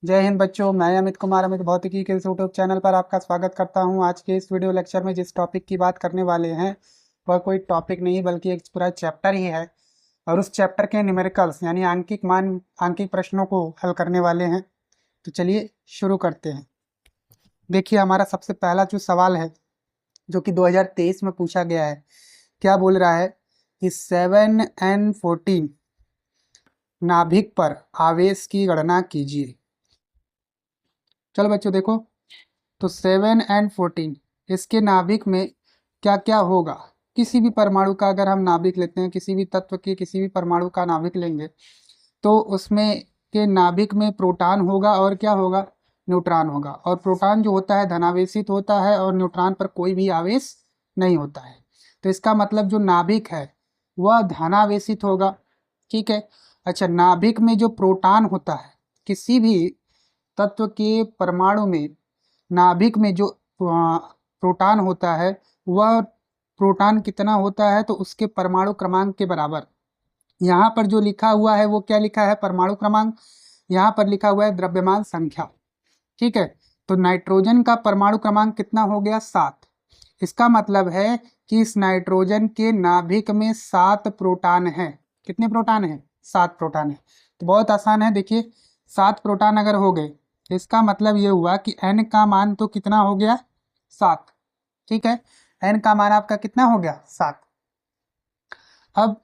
जय हिंद बच्चों, मैं अमित कुमार अमित भौतिकी के इस यूट्यूब चैनल पर आपका स्वागत करता हूं। आज के इस वीडियो लेक्चर में जिस टॉपिक की बात करने वाले हैं वह कोई टॉपिक नहीं बल्कि एक पूरा चैप्टर ही है और उस चैप्टर के न्यूमेरिकल्स यानी आंकिक प्रश्नों को हल करने वाले हैं। तो चलिए शुरू करते हैं। देखिए, हमारा सबसे पहला जो सवाल है जो कि 2023 में पूछा गया है, क्या बोल रहा है कि 7n14 नाभिक पर आवेश की गणना कीजिए। चलो बच्चों देखो, तो 7n14 इसके नाभिक में क्या क्या होगा। किसी भी परमाणु का अगर हम नाभिक लेते हैं, किसी भी तत्व के किसी भी परमाणु का नाभिक लेंगे तो उसमें के नाभिक में प्रोटॉन होगा और क्या होगा, न्यूट्रॉन होगा। और प्रोटॉन जो होता है धनावेशित होता है और न्यूट्रॉन पर कोई भी आवेश नहीं होता है। तो इसका मतलब जो नाभिक है वह धनावेशित होगा। ठीक है। अच्छा, नाभिक में जो प्रोटॉन होता है, किसी भी तत्व के परमाणु में नाभिक में जो प्रोटॉन होता है वह प्रोटॉन कितना होता है, तो उसके परमाणु क्रमांक के बराबर। यहाँ पर जो लिखा हुआ है वो क्या लिखा है, परमाणु क्रमांक। यहाँ पर लिखा हुआ है द्रव्यमान संख्या। ठीक है। तो नाइट्रोजन का परमाणु क्रमांक कितना हो गया, 7। इसका मतलब है कि इस नाइट्रोजन के नाभिक में 7 प्रोटॉन है। कितने प्रोटॉन है, 7 प्रोटॉन है। तो बहुत आसान है, देखिए 7 प्रोटॉन अगर हो गए इसका मतलब ये हुआ कि n का मान तो कितना हो गया, 7। ठीक है, n का मान आपका कितना हो गया, 7। अब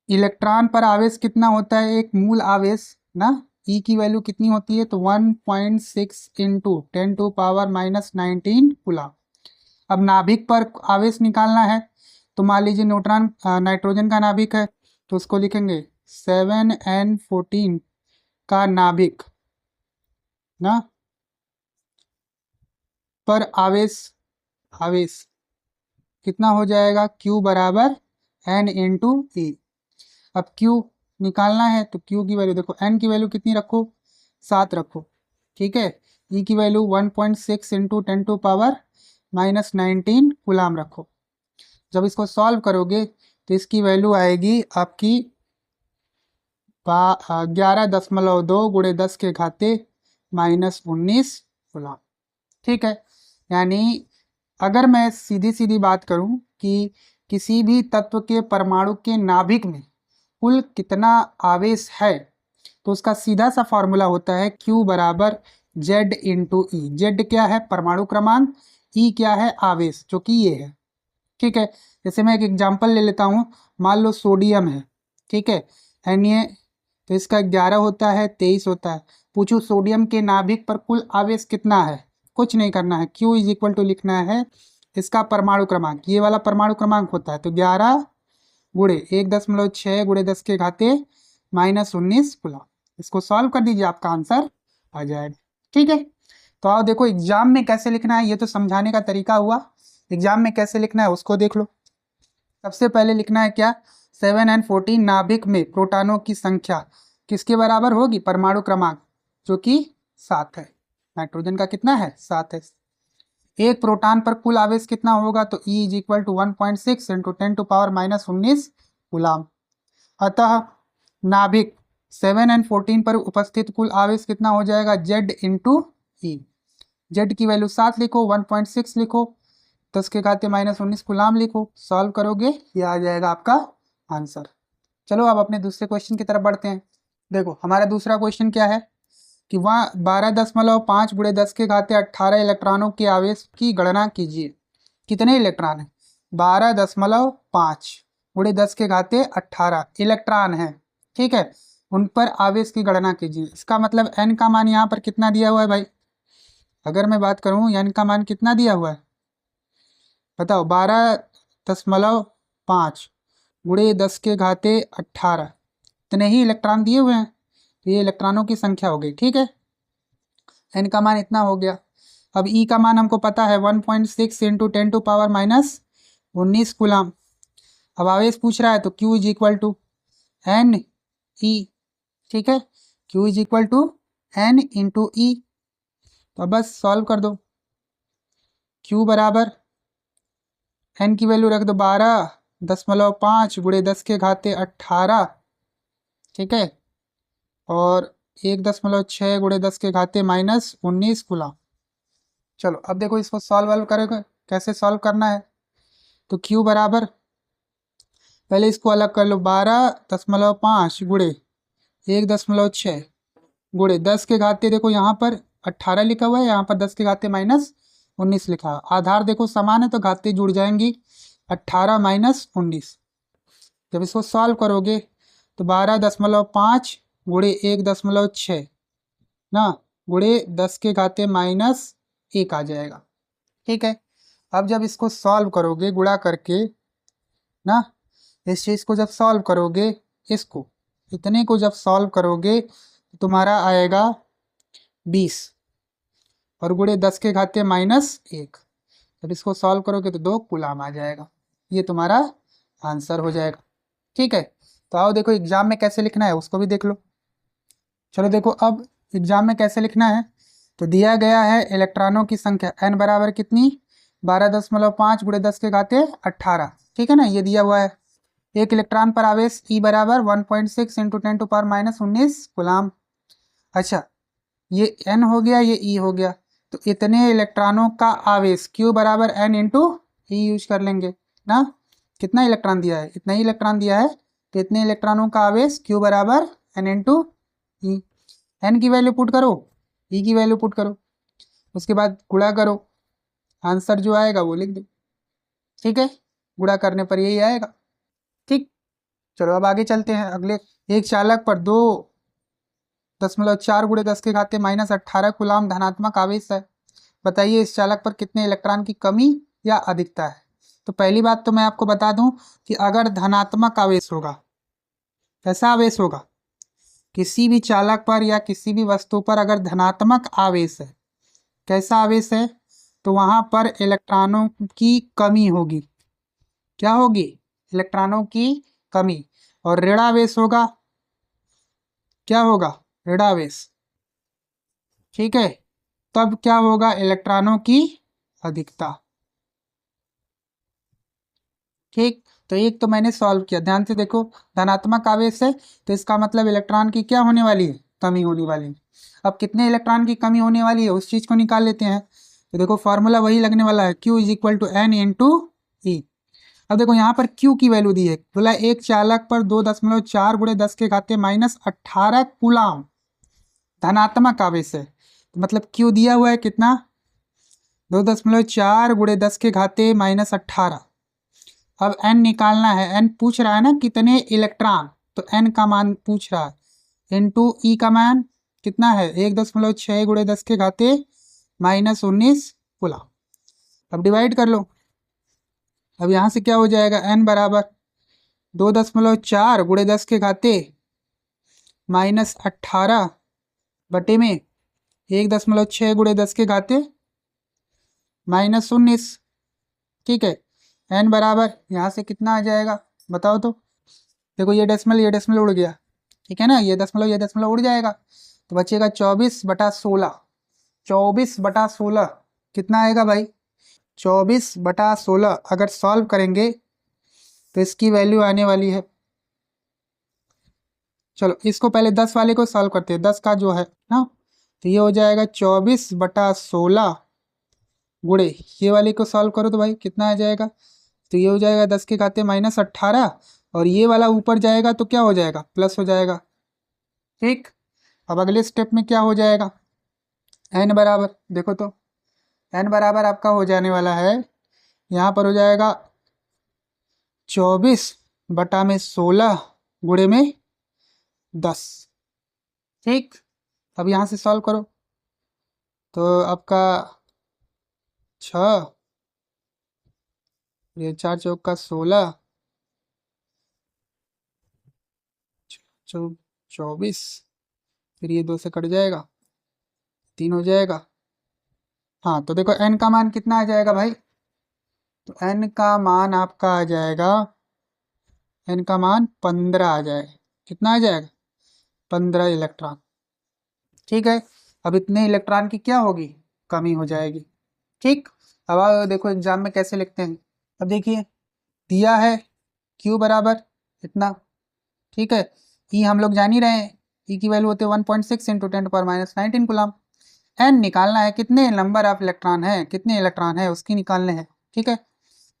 इलेक्ट्रॉन पर आवेश कितना होता है, एक मूल आवेश ना, E की वैल्यू कितनी होती है, तो 1.6 इंटू 10⁻⁻19 कूलम। अब नाभिक पर आवेश निकालना है, तो मान लीजिए न्यूट्रॉन नाइट्रोजन का नाभिक है तो उसको लिखेंगे 7n14 का नाभिक ना पर आवेश आवेश कितना हो जाएगा, Q बराबर n इंटू ई। अब Q निकालना है तो Q की वैल्यू देखो, n की वैल्यू कितनी रखो, 7 रखो। ठीक है, E की वैल्यू 1.6 इंटू 10⁻⁻19 कूलम रखो। जब इसको सॉल्व करोगे तो इसकी वैल्यू आएगी आपकी 11.2 गुणे 10 के घाते -19 कूलम। ठीक है, यानी अगर मैं सीधी सीधी बात करूं कि किसी भी तत्व के परमाणु के नाभिक में कुल कितना आवेश है, तो उसका सीधा सा फॉर्मूला होता है Q बराबर Z इंटू ई। जेड क्या है, परमाणु क्रमांक, ई क्या है, आवेश, जो कि ये है। ठीक है, जैसे मैं एक एग्जांपल ले लेता हूँ। मान लो सोडियम है, ठीक है, Na, तो इसका 11 होता है, 23 होता है। पूछू सोडियम के नाभिक पर कुल आवेश कितना है, कुछ नहीं करना है, Q इज इक्वल टू लिखना है इसका परमाणु क्रमांक। ये वाला परमाणु क्रमांक होता है, तो 11 गुणे 1.6 गुणे 10 के घाते -19 कूलम। इसको सॉल्व कर दीजिए, आपका आंसर आ जाएगा। ठीक है, तो आओ देखो एग्जाम में कैसे लिखना है, ये तो समझाने का तरीका हुआ। एग्जाम में कैसे लिखना है उसको देख लो। सबसे पहले लिखना है क्या, 7n14 नाभिक में प्रोटॉनों की संख्या किसके बराबर होगी, परमाणु क्रमांक, जो कि 7 है। नाइट्रोजन का कितना है, 7 है। एक प्रोटॉन पर कुल आवेश कितना होगा, तो E is equal to 1.6 into 10⁻⁻19 coulomb. अतः नाभिक 7n14 पर उपस्थित कुल आवेश कितना हो जाएगा, Z इंटू ई। जेड की वैल्यू 7 लिखो, 1.6 लिखो, 10 के घाते -19 कूलम लिखो। सॉल्व करोगे ये आ जाएगा आपका आंसर। चलो अब अपने दूसरे क्वेश्चन की तरफ बढ़ते हैं। देखो हमारा दूसरा क्वेश्चन क्या है कि वहाँ 12.5 गुणे 10 के घाते 18 इलेक्ट्रॉनों के आवेश की गणना कीजिए। कितने इलेक्ट्रॉन है, 12.5 गुणे 10 के घाते 18 इलेक्ट्रॉन है। ठीक है, उन पर आवेश की गणना कीजिए। इसका मतलब n का मान यहाँ पर कितना दिया हुआ है भाई, अगर मैं बात करूँ n का मान कितना दिया हुआ है, बताओ, 12.5 गुणे 10 के घाते 18, इतने ही इलेक्ट्रॉन दिए हुए हैं, तो ये इलेक्ट्रॉनों की संख्या हो गई। ठीक है, n का मान इतना हो गया। अब E का मान हमको पता है 1.6 इंटू 10⁻⁻19 कूलम। अब आवेश पूछ रहा है तो Q is equal to N E. ठीक है, Q is equal to N into E. तो बस सॉल्व कर दो। Q बराबर n की वैल्यू रख दो 12.5 गुणे 10 के घाते 18। ठीक है, और 1.6 गुणे 10 के घाते -19 कूलम। चलो अब देखो इसको सॉल्व करेगा, कैसे सॉल्व करना है। तो Q बराबर, पहले इसको अलग कर लो, 12.5 गुणे 1.6 गुणे 10 के घाते, देखो यहाँ पर 18 लिखा हुआ है, यहाँ पर 10 के घाते -19 लिखा है। आधार देखो समान है तो घाते जुड़ जाएंगी, 18 - 19। जब इसको सॉल्व करोगे तो 12.5 गुणे 1.6 ना गुणे 10 के घाते -1 आ जाएगा। ठीक है, अब जब इसको सॉल्व करोगे गुणा करके ना, इस चीज़ को जब सॉल्व करोगे, इसको इतने को जब सॉल्व करोगे तो तुम्हारा आएगा 20 और गुणे 10 के घाते -1। जब इसको सॉल्व करोगे तो 2 कूलम आ जाएगा। ये तुम्हारा आंसर हो जाएगा। ठीक है, तो आओ देखो एग्जाम में कैसे लिखना है उसको भी देख लो। चलो देखो अब एग्जाम में कैसे लिखना है। तो दिया गया है इलेक्ट्रॉनों की संख्या n बराबर कितनी, 12.5 गुणे 10 के घाते 18। ठीक है ना, ये दिया हुआ है। एक इलेक्ट्रॉन पर आवेश E बराबर 1.6 × 10⁻19 कूलम। अच्छा, ये n हो गया, ये E हो गया, तो इतने इलेक्ट्रॉनों का आवेश Q बराबर n × E यूज कर लेंगे ना। कितना इलेक्ट्रॉन दिया है, इतना ही इलेक्ट्रॉन दिया है, तो इतने इलेक्ट्रॉनों का आवेश Q बराबर n × E। n की वैल्यू पुट करो, E की वैल्यू पुट करो, उसके बाद गुणा करो, आंसर जो आएगा वो लिख दो। ठीक है, गुणा करने पर यही आएगा। ठीक, चलो अब आगे चलते हैं। अगले, एक चालक पर 2.4 गुणे 10 के घाते -18 कूलम धनात्मक आवेश है। बताइए इस चालक पर कितने इलेक्ट्रॉन की कमी या अधिकता है। तो पहली बात तो मैं आपको बता दूं कि अगर धनात्मक आवेश होगा, कैसा आवेश होगा, किसी भी चालक पर या किसी भी वस्तु पर अगर धनात्मक आवेश है, कैसा आवेश है, तो वहां पर इलेक्ट्रॉनों की कमी होगी। क्या होगी, इलेक्ट्रॉनों की कमी। और ऋणावेश होगा, क्या होगा, ऋणावेश। ठीक है, तब क्या होगा, इलेक्ट्रॉनों की अधिकता। ठीक, तो एक तो मैंने सॉल्व किया, ध्यान से देखो, धनात्मक आवेश है तो इसका मतलब इलेक्ट्रॉन की क्या होने वाली है, कमी होने वाली है। अब कितने इलेक्ट्रॉन की कमी होने वाली है उस चीज को निकाल लेते हैं। तो देखो फॉर्मूला वही लगने वाला है, Q = N × E। अब देखो यहाँ पर Q की वैल्यू दी है, बोला एक चालक पर 2.4 गुणे 10 के घाते -18 कूलम धनात्मक आवेश है। तो मतलब Q दिया हुआ है कितना, 2.4 गुणे 10 के घाते -18। अब n निकालना है, n पूछ रहा है ना कितने इलेक्ट्रॉन, तो n का मान पूछ रहा है, × E का मान कितना है, 1.6 गुणे 10 के घाते -19 कूलम। अब डिवाइड कर लो। अब यहाँ से क्या हो जाएगा, n बराबर 2.4 गुणे 10 के घाते -18 बटे में 1.6 गुणे 10 के घाते -19। ठीक है, n बराबर यहाँ से कितना आ जाएगा बताओ तो। देखो ये डेसिमल उड़ गया, ठीक है ना, ये दशमलव उड़ जाएगा, तो बचेगा 24/16। 24/16 कितना आएगा भाई, 24/16। अगर सॉल्व करेंगे तो इसकी वैल्यू आने वाली है, चलो इसको पहले 10 वाले को सॉल्व करते हैं, 10 का जो है ना, तो ये हो जाएगा 24/16 गुणे, ये वाले को सॉल्व करो तो भाई कितना आ जाएगा, तो ये हो जाएगा 10 के घाते -18 और ये वाला ऊपर जाएगा तो क्या हो जाएगा, प्लस हो जाएगा। ठीक, अब अगले स्टेप में क्या हो जाएगा, n बराबर, देखो तो n बराबर आपका हो जाने वाला है, यहाँ पर हो जाएगा 24/16 गुणे में 10। ठीक, अब यहाँ से सॉल्व करो तो आपका 6, ये 4 चौक 16, 24, फिर ये 2 से कट जाएगा, 3 हो जाएगा। हाँ, तो देखो n का मान कितना आ जाएगा भाई, तो n का मान आपका आ जाएगा, n का मान 15 आ जाएगा। कितना आ जाएगा, 15 इलेक्ट्रॉन। ठीक है, अब इतने इलेक्ट्रॉन की क्या होगी, कमी हो जाएगी। ठीक, अब देखो एग्जाम में कैसे लिखते हैं। अब देखिए दिया है Q बराबर इतना, ठीक है, E हम लोग जान ही रहे हैं, ई की वैल्यू होती है 1.6 इंटू 10⁻⁻19 कूलम। एन निकालना है, कितने नंबर ऑफ इलेक्ट्रॉन है, कितने इलेक्ट्रॉन है उसकी निकालने हैं, ठीक है।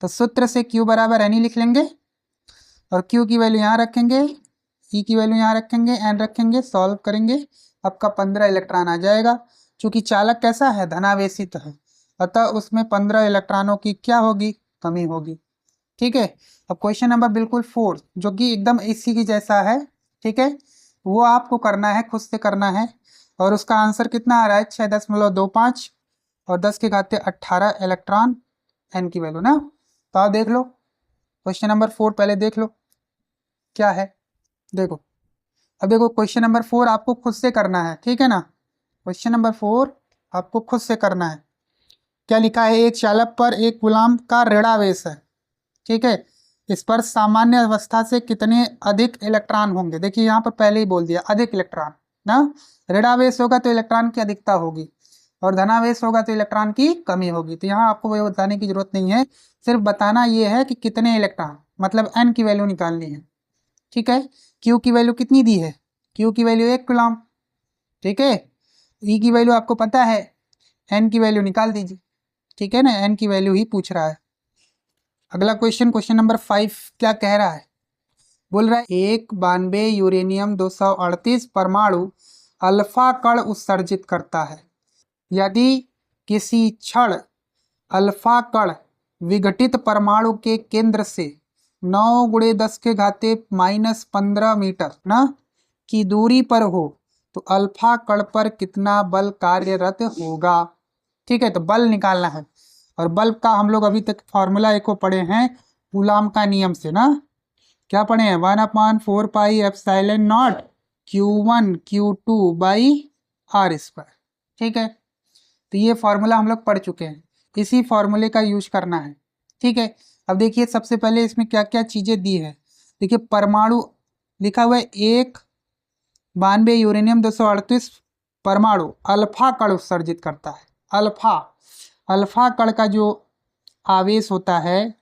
तो सूत्र से Q बराबर एन ही लिख लेंगे और Q की वैल्यू यहाँ रखेंगे, E की वैल्यू यहाँ रखेंगे, एन रखेंगे, सॉल्व करेंगे, आपका 15 इलेक्ट्रॉन आ जाएगा। चूंकि चालक कैसा है, धनावेशित है, अतः उसमें 15 इलेक्ट्रॉनों की क्या होगी, कमी होगी, ठीक है। अब क्वेश्चन नंबर बिल्कुल 4 जो कि एकदम इसी की जैसा है, ठीक है, वो आपको करना है, खुद से करना है। और उसका आंसर कितना आ रहा है, 6.25 और 10 के घाते 18 इलेक्ट्रॉन एन की वैल्यू ना। तो आप देख लो क्वेश्चन नंबर 4 पहले देख लो क्या है, देखो। अब देखो क्वेश्चन नंबर 4 आपको खुद से करना है, ठीक है ना। क्वेश्चन नंबर 4 आपको खुद से करना है। क्या लिखा है, एक चालक पर एक गुलाम का ऋणावेश है, ठीक है, इस पर सामान्य अवस्था से कितने अधिक इलेक्ट्रॉन होंगे। देखिए यहाँ पर पहले ही बोल दिया अधिक इलेक्ट्रॉन ना, ऋणावेश होगा तो इलेक्ट्रॉन की अधिकता होगी और धनावेश होगा तो इलेक्ट्रॉन की कमी होगी। तो यहाँ आपको वो बताने की जरूरत नहीं है, सिर्फ बताना ये है कि कितने इलेक्ट्रॉन, मतलब एन की वैल्यू निकालनी है, ठीक है। क्यू की वैल्यू कितनी दी है, क्यू की वैल्यू 1 कूलम, ठीक है। ई की वैल्यू आपको पता है, एन की वैल्यू निकाल दीजिए, ठीक है ना, एन की वैल्यू ही पूछ रहा है। अगला क्वेश्चन, क्वेश्चन नंबर 5 क्या कह रहा है, बोल रहा है एक 92 यूरेनियम 238 परमाणु अल्फा कण उत्सर्जित करता है। यदि किसी क्षण अल्फा कण विघटित परमाणु के केंद्र से 9 × 10 के घाते -15 मीटर ना की दूरी पर हो तो अल्फा कण पर कितना बल कार्यरत होगा, ठीक है। तो बल निकालना है और बल का हम लोग अभी तक फॉर्मूला एक को पढ़े हैं कूलाम का नियम से ना, क्या पढ़े हैं, 1/4πε0 Q1 Q2/r², ठीक है। तो ये फॉर्मूला हम लोग पढ़ चुके हैं, इसी फॉर्मूले का यूज करना है, ठीक है। अब देखिए सबसे पहले इसमें क्या क्या चीजें दी है, देखिए परमाणु लिखा हुआ है एक 92 यूरेनियम 238 परमाणु अल्फा कण उत्सर्जित करता है। अल्फा कण का जो आवेश होता है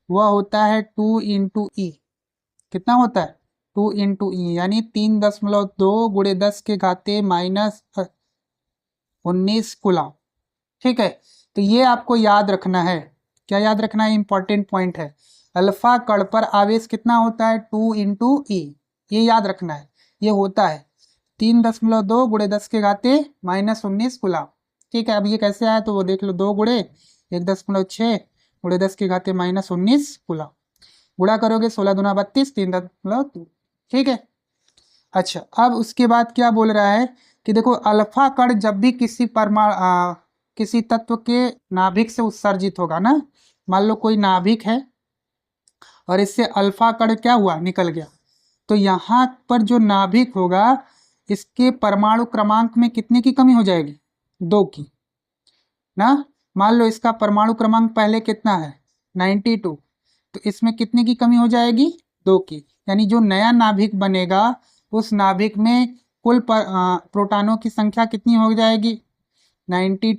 वह होता है 2 × E, कितना होता है 2 × E यानी 3.2 × 10 के घाते -19 कूलम, ठीक है। तो ये आपको याद रखना है, क्या याद रखना है, इंपॉर्टेंट पॉइंट है। अल्फा कण पर आवेश कितना होता है 2 × E, ये याद रखना है, ये होता है 3.2 × 10 के घाते -19 कूलम, ठीक है। अब ये कैसे आया तो वो देख लो, 2 × 1.6 × 10 के घाते -19 कूलम, गुणा करोगे 16 दूना 32 3.2, ठीक है। अच्छा अब उसके बाद क्या बोल रहा है कि देखो अल्फा कण जब भी किसी तत्व के नाभिक से उत्सर्जित होगा ना, मान लो कोई नाभिक है और इससे अल्फा कण क्या हुआ, निकल गया, तो यहाँ पर जो नाभिक होगा इसके परमाणु क्रमांक में कितने की कमी हो जाएगी, 2 की ना। मान लो इसका परमाणु क्रमांक पहले कितना है 92, तो इसमें कितने की कमी हो जाएगी, 2 की, यानी जो नया नाभिक बनेगा उस नाभिक में कुल प्रोटॉनों की संख्या कितनी हो जाएगी, 92 -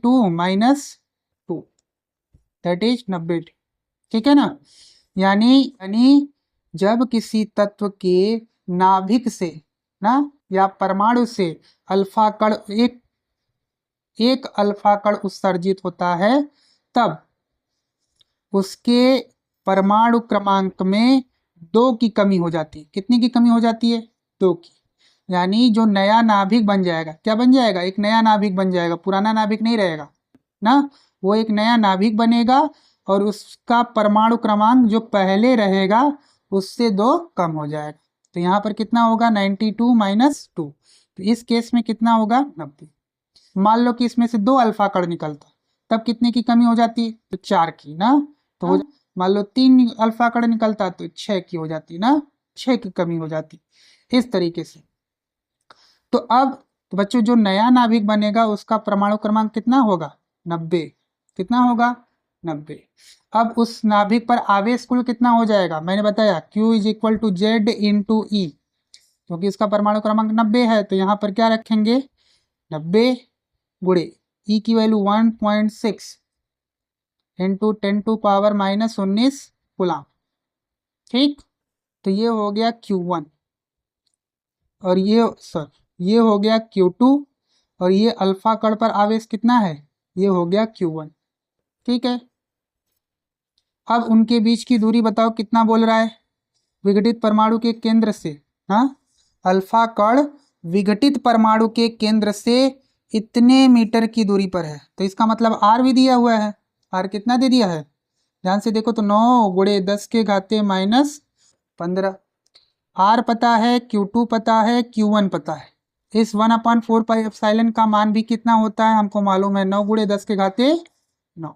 2 दैट इज 90, ठीक है ना। यानी जब किसी तत्व के नाभिक से ना या परमाणु से अल्फा कण एक अल्फा कण उत्सर्जित होता है तब उसके परमाणु क्रमांक में 2 की कमी हो जाती है, कितनी की कमी हो जाती है, 2 की। यानी जो नया नाभिक बन जाएगा, क्या बन जाएगा, एक नया नाभिक बन जाएगा, पुराना नाभिक नहीं रहेगा ना, वो एक नया नाभिक बनेगा और उसका परमाणु क्रमांक जो पहले रहेगा उससे 2 कम हो जाएगा। तो यहाँ पर कितना होगा 92 - 2, तो इस केस में कितना होगा 90। मान लो कि इसमें से 2 अल्फा कण निकलता, तब कितने की कमी हो जाती है, तो 4 की ना। तो हो मान लो 3 अल्फा कण निकलता तो 6 की हो जाती ना, 6 की कमी हो जाती, इस तरीके से। तो अब तो बच्चों जो नया नाभिक बनेगा उसका परमाणु क्रमांक कितना होगा, 90, कितना होगा 90। अब उस नाभिक पर आवेश कुल कितना हो जाएगा, मैंने बताया Q = Z × E, क्योंकि इसका परमाणु क्रमांक 90 है तो यहाँ पर क्या रखेंगे 90 × E की वैल्यू 1.6 × 10⁻⁻19 कूलम, ठीक। तो ये हो गया Q1 और ये हो गया Q2 और ये अल्फा कण पर आवेश कितना है, ये हो गया Q1। ठीक है, अब उनके बीच की दूरी बताओ कितना बोल रहा है, विघटित परमाणु के केंद्र से, हाँ, अल्फा कण विघटित परमाणु के केंद्र से इतने मीटर की दूरी पर है, तो इसका मतलब आर भी दिया हुआ है। आर कितना दे दिया है, ध्यान से देखो तो 9 गुणे 10 के घाते माइनस 15। आर पता है, Q2 पता है, Q1 पता है। इस 1/4 पाई का मान भी कितना होता है हमको मालूम है, 9 गुणे 10 के घाते 9।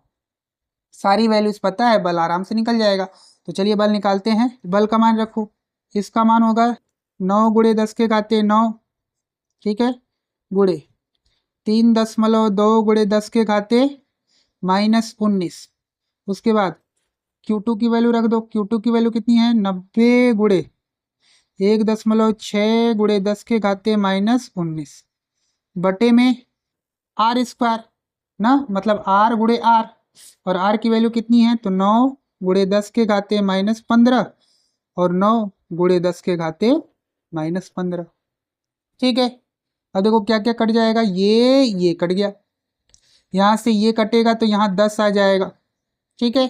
सारी वैल्यूज पता है, बल आराम से निकल जाएगा। तो चलिए बल निकालते हैं। बल का मान रखो, इसका मान होगा 9 गुणे 10 के घाते 9, ठीक है, गुणे 3.2 गुणे 10 के घाते -19। उसके बाद Q2 की वैल्यू रख दो, Q2 की वैल्यू कितनी है 90 गुणे 1.6 गुणे 10 के घाते -19 बटे में आर स्क्वायर ना, मतलब आर गुणे आर, और आर की वैल्यू कितनी है तो 9 गुणे 10 के घाते -15 और 9 गुणे 10 के घाते -15। ठीक है, अब देखो क्या क्या कट जाएगा, ये कट गया, यहाँ से ये कटेगा तो यहाँ 10 आ जाएगा। ठीक है,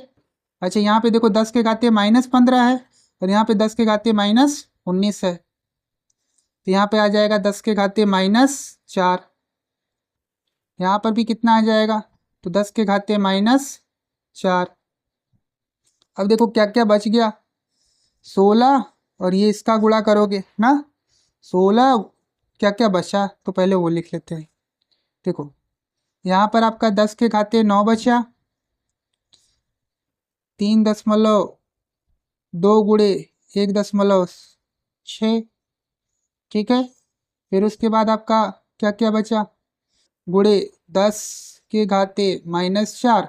अच्छा यहाँ पे देखो 10 के घाते -15 है और यहाँ पे 10 के घाते -19 है, तो यहाँ पे आ जाएगा 10 के घाते -4। यहाँ पर भी कितना आ जाएगा तो 10 के घाते -4। अब देखो क्या क्या बच गया, 16 और ये इसका गुणा करोगे ना, 16 क्या क्या बचा तो पहले वो लिख लेते हैं। देखो यहाँ पर आपका 10 के घाते 9 बचा, 3.2 गुणे 1.6, ठीक है, फिर उसके बाद आपका क्या क्या बचा, गुणे 10 के घाते -4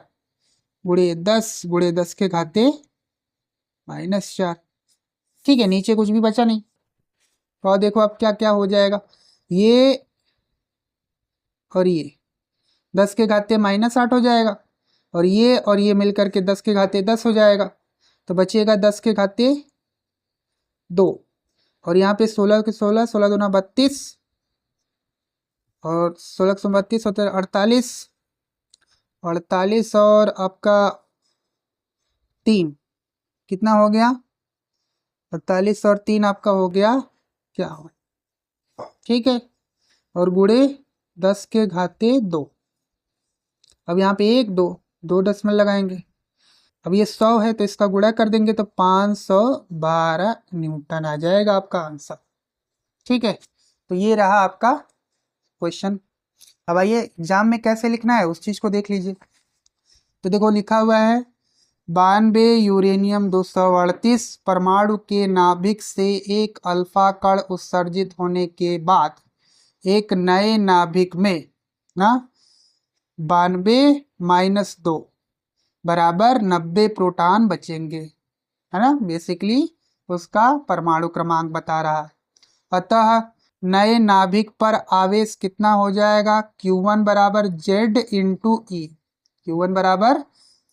गुणे 10 गुणे 10 के घाते -4। ठीक है, नीचे कुछ भी बचा नहीं। और देखो अब क्या क्या हो जाएगा, ये और ये 10 के घाते -8 हो जाएगा और ये मिलकर के 10 के घाते 10 हो जाएगा, तो बचेगा 10 के घाते 2 और यहाँ पे 16 के 16, 16 दूना 32 और 16 के 32 होता है 48, 48 और आपका 3 कितना हो गया, 48 और 3 आपका हो गया क्या हो, ठीक है, और गुणे 10 के घाते 2। अब यहाँ पे 1 2 2 डेसिमल लगाएंगे, अब ये 100 है तो इसका गुणा कर देंगे तो 512 न्यूटन आ जाएगा आपका आंसर। ठीक है, तो ये रहा आपका क्वेश्चन। अब आइए एग्जाम में कैसे लिखना है उस चीज को देख लीजिए। तो देखो लिखा हुआ है 92 यूरेनियम 238 परमाणु के नाभिक से एक अल्फा कण उत्सर्जित होने के बाद एक नए नाभिक में ना 92 - 2 बराबर 90 प्रोटॉन बचेंगे, है ना, बेसिकली उसका परमाणु क्रमांक बता रहा है। अतः नए नाभिक पर आवेश कितना हो जाएगा, Q1 बराबर Z इंटू ई, Q1 बराबर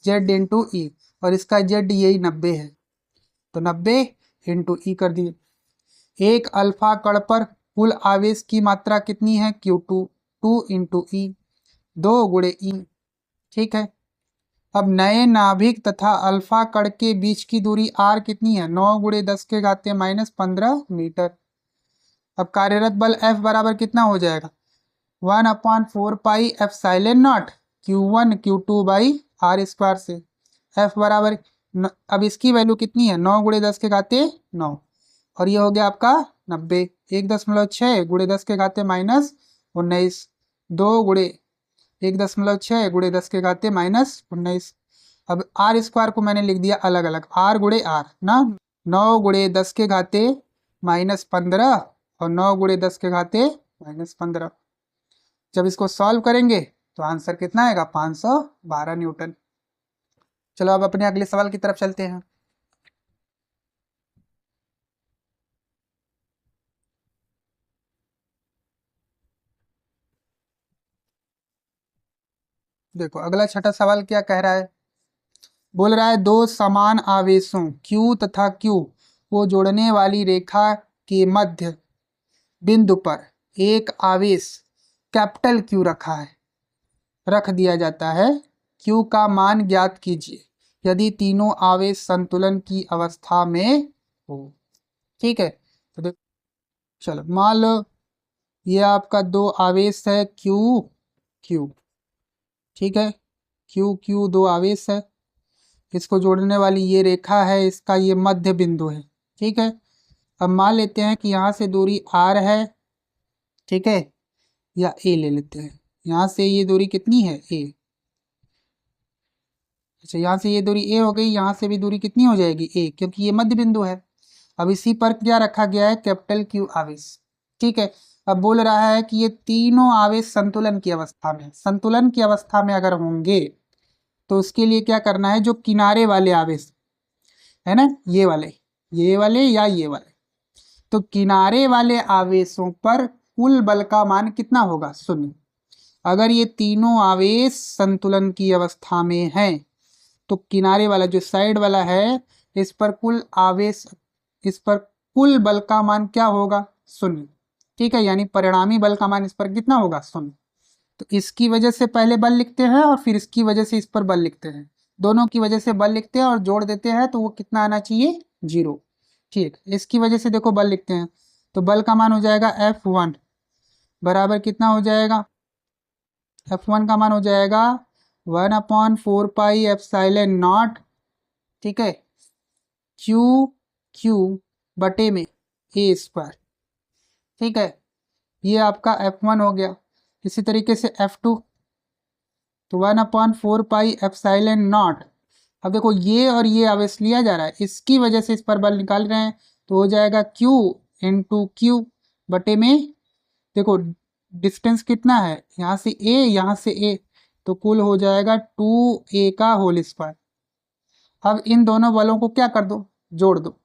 Z इंटू ई, और इसका Z यही 90 है, तो 90 इंटू ई कर दिए। एक अल्फा कण पर कुल आवेश की मात्रा कितनी है Q2, 2 इंटू ई, 2 गुणे ई। ठीक है, अब नए नाभिक तथा अल्फा कण के बीच की दूरी r कितनी है, 9 गुणे 10 के घाते -15 मीटर। अब कार्यरत बल F बराबर कितना हो जाएगा, 1/4 pi epsilon not Q1 Q2 by r square से। F बराबर अब इसकी वैल्यू कितनी है, 9 गुणे 10 के घाते 9 और ये हो गया आपका 90, 1.6 गुणे 10 के घाते -19, 2 गुणे 1.6 गुणे 10 के घाते -19। अब आर स्क्वायर को मैंने लिख दिया अलग अलग, आर गुणे आर ना, 9 गुणे 10 के घाते -15 और 9 गुणे 10 के घाते -15। जब इसको सॉल्व करेंगे तो आंसर कितना आएगा, 512 न्यूटन। चलो अब अपने अगले सवाल की तरफ चलते हैं। देखो अगला छठा सवाल क्या कह रहा है, बोल रहा है दो समान आवेशों Q तथा Q को जोड़ने वाली रेखा के मध्य बिंदु पर एक आवेश कैपिटल क्यू रख दिया जाता है, क्यू का मान ज्ञात कीजिए यदि तीनों आवेश संतुलन की अवस्था में हो। ठीक है, तो देखो चलो मान लो ये आपका दो आवेश है क्यू क्यू, ठीक है, क्यू क्यू दो आवेश है, इसको जोड़ने वाली ये रेखा है, इसका ये मध्य बिंदु है। ठीक है, अब मान लेते हैं कि यहाँ से दूरी आर है, ठीक है, या ए ले लेते हैं, यहाँ से ये दूरी कितनी है ए, अच्छा यहाँ से ये दूरी ए हो गई, यहाँ से भी दूरी कितनी हो जाएगी ए, क्योंकि ये मध्य बिंदु है। अब इसी पर क्या रखा गया है, कैपिटल क्यू आवेश। ठीक है, अब बोल रहा है कि ये तीनों आवेश संतुलन की अवस्था में, संतुलन की अवस्था में अगर होंगे तो उसके लिए क्या करना है, जो किनारे वाले आवेश है ना, ये वाले या ये वाले, तो किनारे वाले आवेशों पर कुल बल का मान कितना होगा, शून्य। अगर ये तीनों आवेश संतुलन की अवस्था में हैं तो किनारे वाला जो साइड वाला है, इस पर कुल आवेश, इस पर कुल बल का मान क्या होगा, शून्य। ठीक है, यानी परिणामी बल का मान इस पर कितना होगा, शून्य। तो इसकी वजह से पहले बल लिखते हैं और फिर इसकी वजह से इस पर बल लिखते हैं, दोनों की वजह से बल लिखते हैं और जोड़ देते हैं तो वो कितना आना चाहिए, 0। ठीक, इसकी वजह से देखो बल लिखते हैं तो बल का मान हो जाएगा F1 बराबर कितना हो जाएगा, F1 का मान हो जाएगा 1/4 पाई एप्सिलॉन नॉट, ठीक है, क्यू क्यू बटे में ए स्क्वायर। ठीक है, ये आपका F1 हो गया। इसी तरीके से F2 तो 1/4 पाई एप्सिलॉन नॉट। अब देखो ये और ये आवेश लिया जा रहा है, इसकी वजह से इस पर बल निकाल रहे हैं तो हो जाएगा Q इंटू क्यू बटे में, देखो डिस्टेंस कितना है, यहाँ से A यहाँ से A, तो कुल हो जाएगा 2A का होल स्क्वायर। अब इन दोनों बलों को क्या कर दो, जोड़ दो,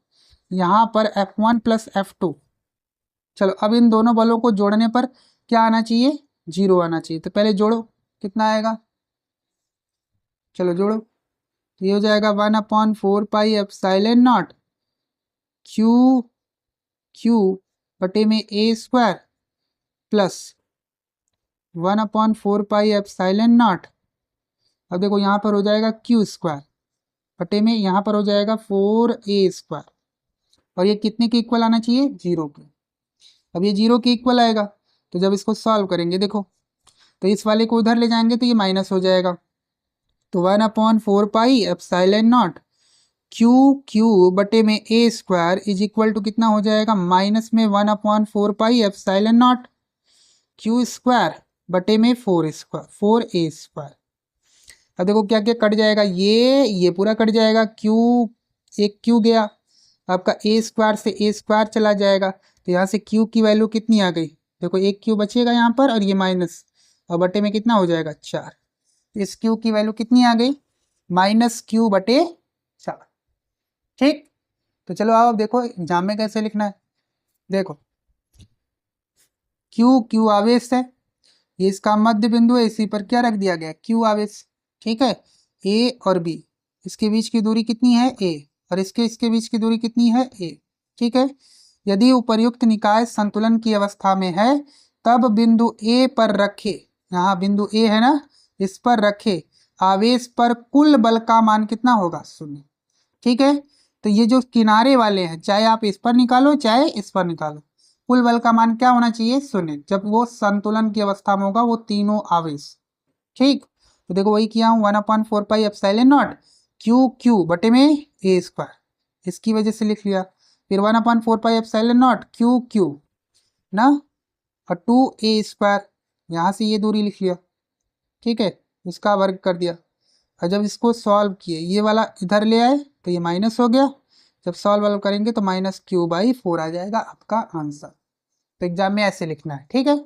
यहाँ पर F1 प्लस F2। चलो अब इन दोनों बलों को जोड़ने पर क्या आना चाहिए, 0 आना चाहिए। तो पहले जोड़ो, कितना आएगा, चलो जोड़ो, तो ये हो जाएगा 1/4 pi epsilon naught Q Q बटे में A square plus 1/4 pi epsilon naught. अब देखो यहाँ पर हो जाएगा क्यू स्क्वायर बटे में, यहाँ पर हो जाएगा 4A स्क्वायर, और ये कितने के इक्वल आना चाहिए, 0 के। अब ये 0 के इक्वल आएगा, तो जब इसको सॉल्व करेंगे देखो, तो इस वाले को उधर ले जाएंगे तो ये माइनस हो जाएगा, तो 1/4 pi epsilon naught Q Q बटे में A square is equal to कितना हो जाएगा, माइनस में 1/4 pi epsilon naught Q square बटे में 4A स्क्वायर। अब देखो क्या क्या कट जाएगा, ये पूरा कट जाएगा, क्यू एक क्यू गया, आपका ए स्क्वायर से ए स्क्वायर चला जाएगा, तो यहाँ से क्यू की वैल्यू कितनी आ गई, देखो एक क्यू बचेगा यहाँ पर और ये माइनस, और बटे में कितना हो जाएगा 4। इस क्यू की वैल्यू कितनी आ गई, -q बटे 4। ठीक, तो चलो आओ अब देखो एग्जाम में कैसे लिखना है। देखो क्यू क्यू आवेश है, ये इसका मध्य बिंदु है, इसी पर क्या रख दिया गया, क्यू आवेश। ठीक है, ए और बी, इसके बीच की दूरी कितनी है ए, और इसके बीच की दूरी कितनी है ए। ठीक है, यदि उपर्युक्त निकाय संतुलन की अवस्था में है तब बिंदु ए पर रखे, यहाँ बिंदु ए है ना, इस पर रखे आवेश पर कुल बल का मान कितना होगा, 0। ठीक है, तो ये जो किनारे वाले हैं, चाहे आप इस पर निकालो चाहे इस पर निकालो, कुल बल का मान क्या होना चाहिए, 0, जब वो संतुलन की अवस्था में होगा वो तीनों आवेश। ठीक, तो देखो वही किया हूँ, 1/4 pi epsilon naught Q Q बटे में ए स्क्वायर, इसकी वजह से लिख लिया, फिर 1/4 pi epsilon naught Q Q ना, और 2A स्क्वायर, यहाँ से ये दूरी लिख लिया। ठीक है, इसका वर्ग कर दिया, और जब इसको सॉल्व किए ये वाला इधर ले आए तो ये माइनस हो गया, जब सॉल्व करेंगे तो -q/4 आ जाएगा आपका आंसर। तो एग्जाम में ऐसे लिखना है। ठीक है,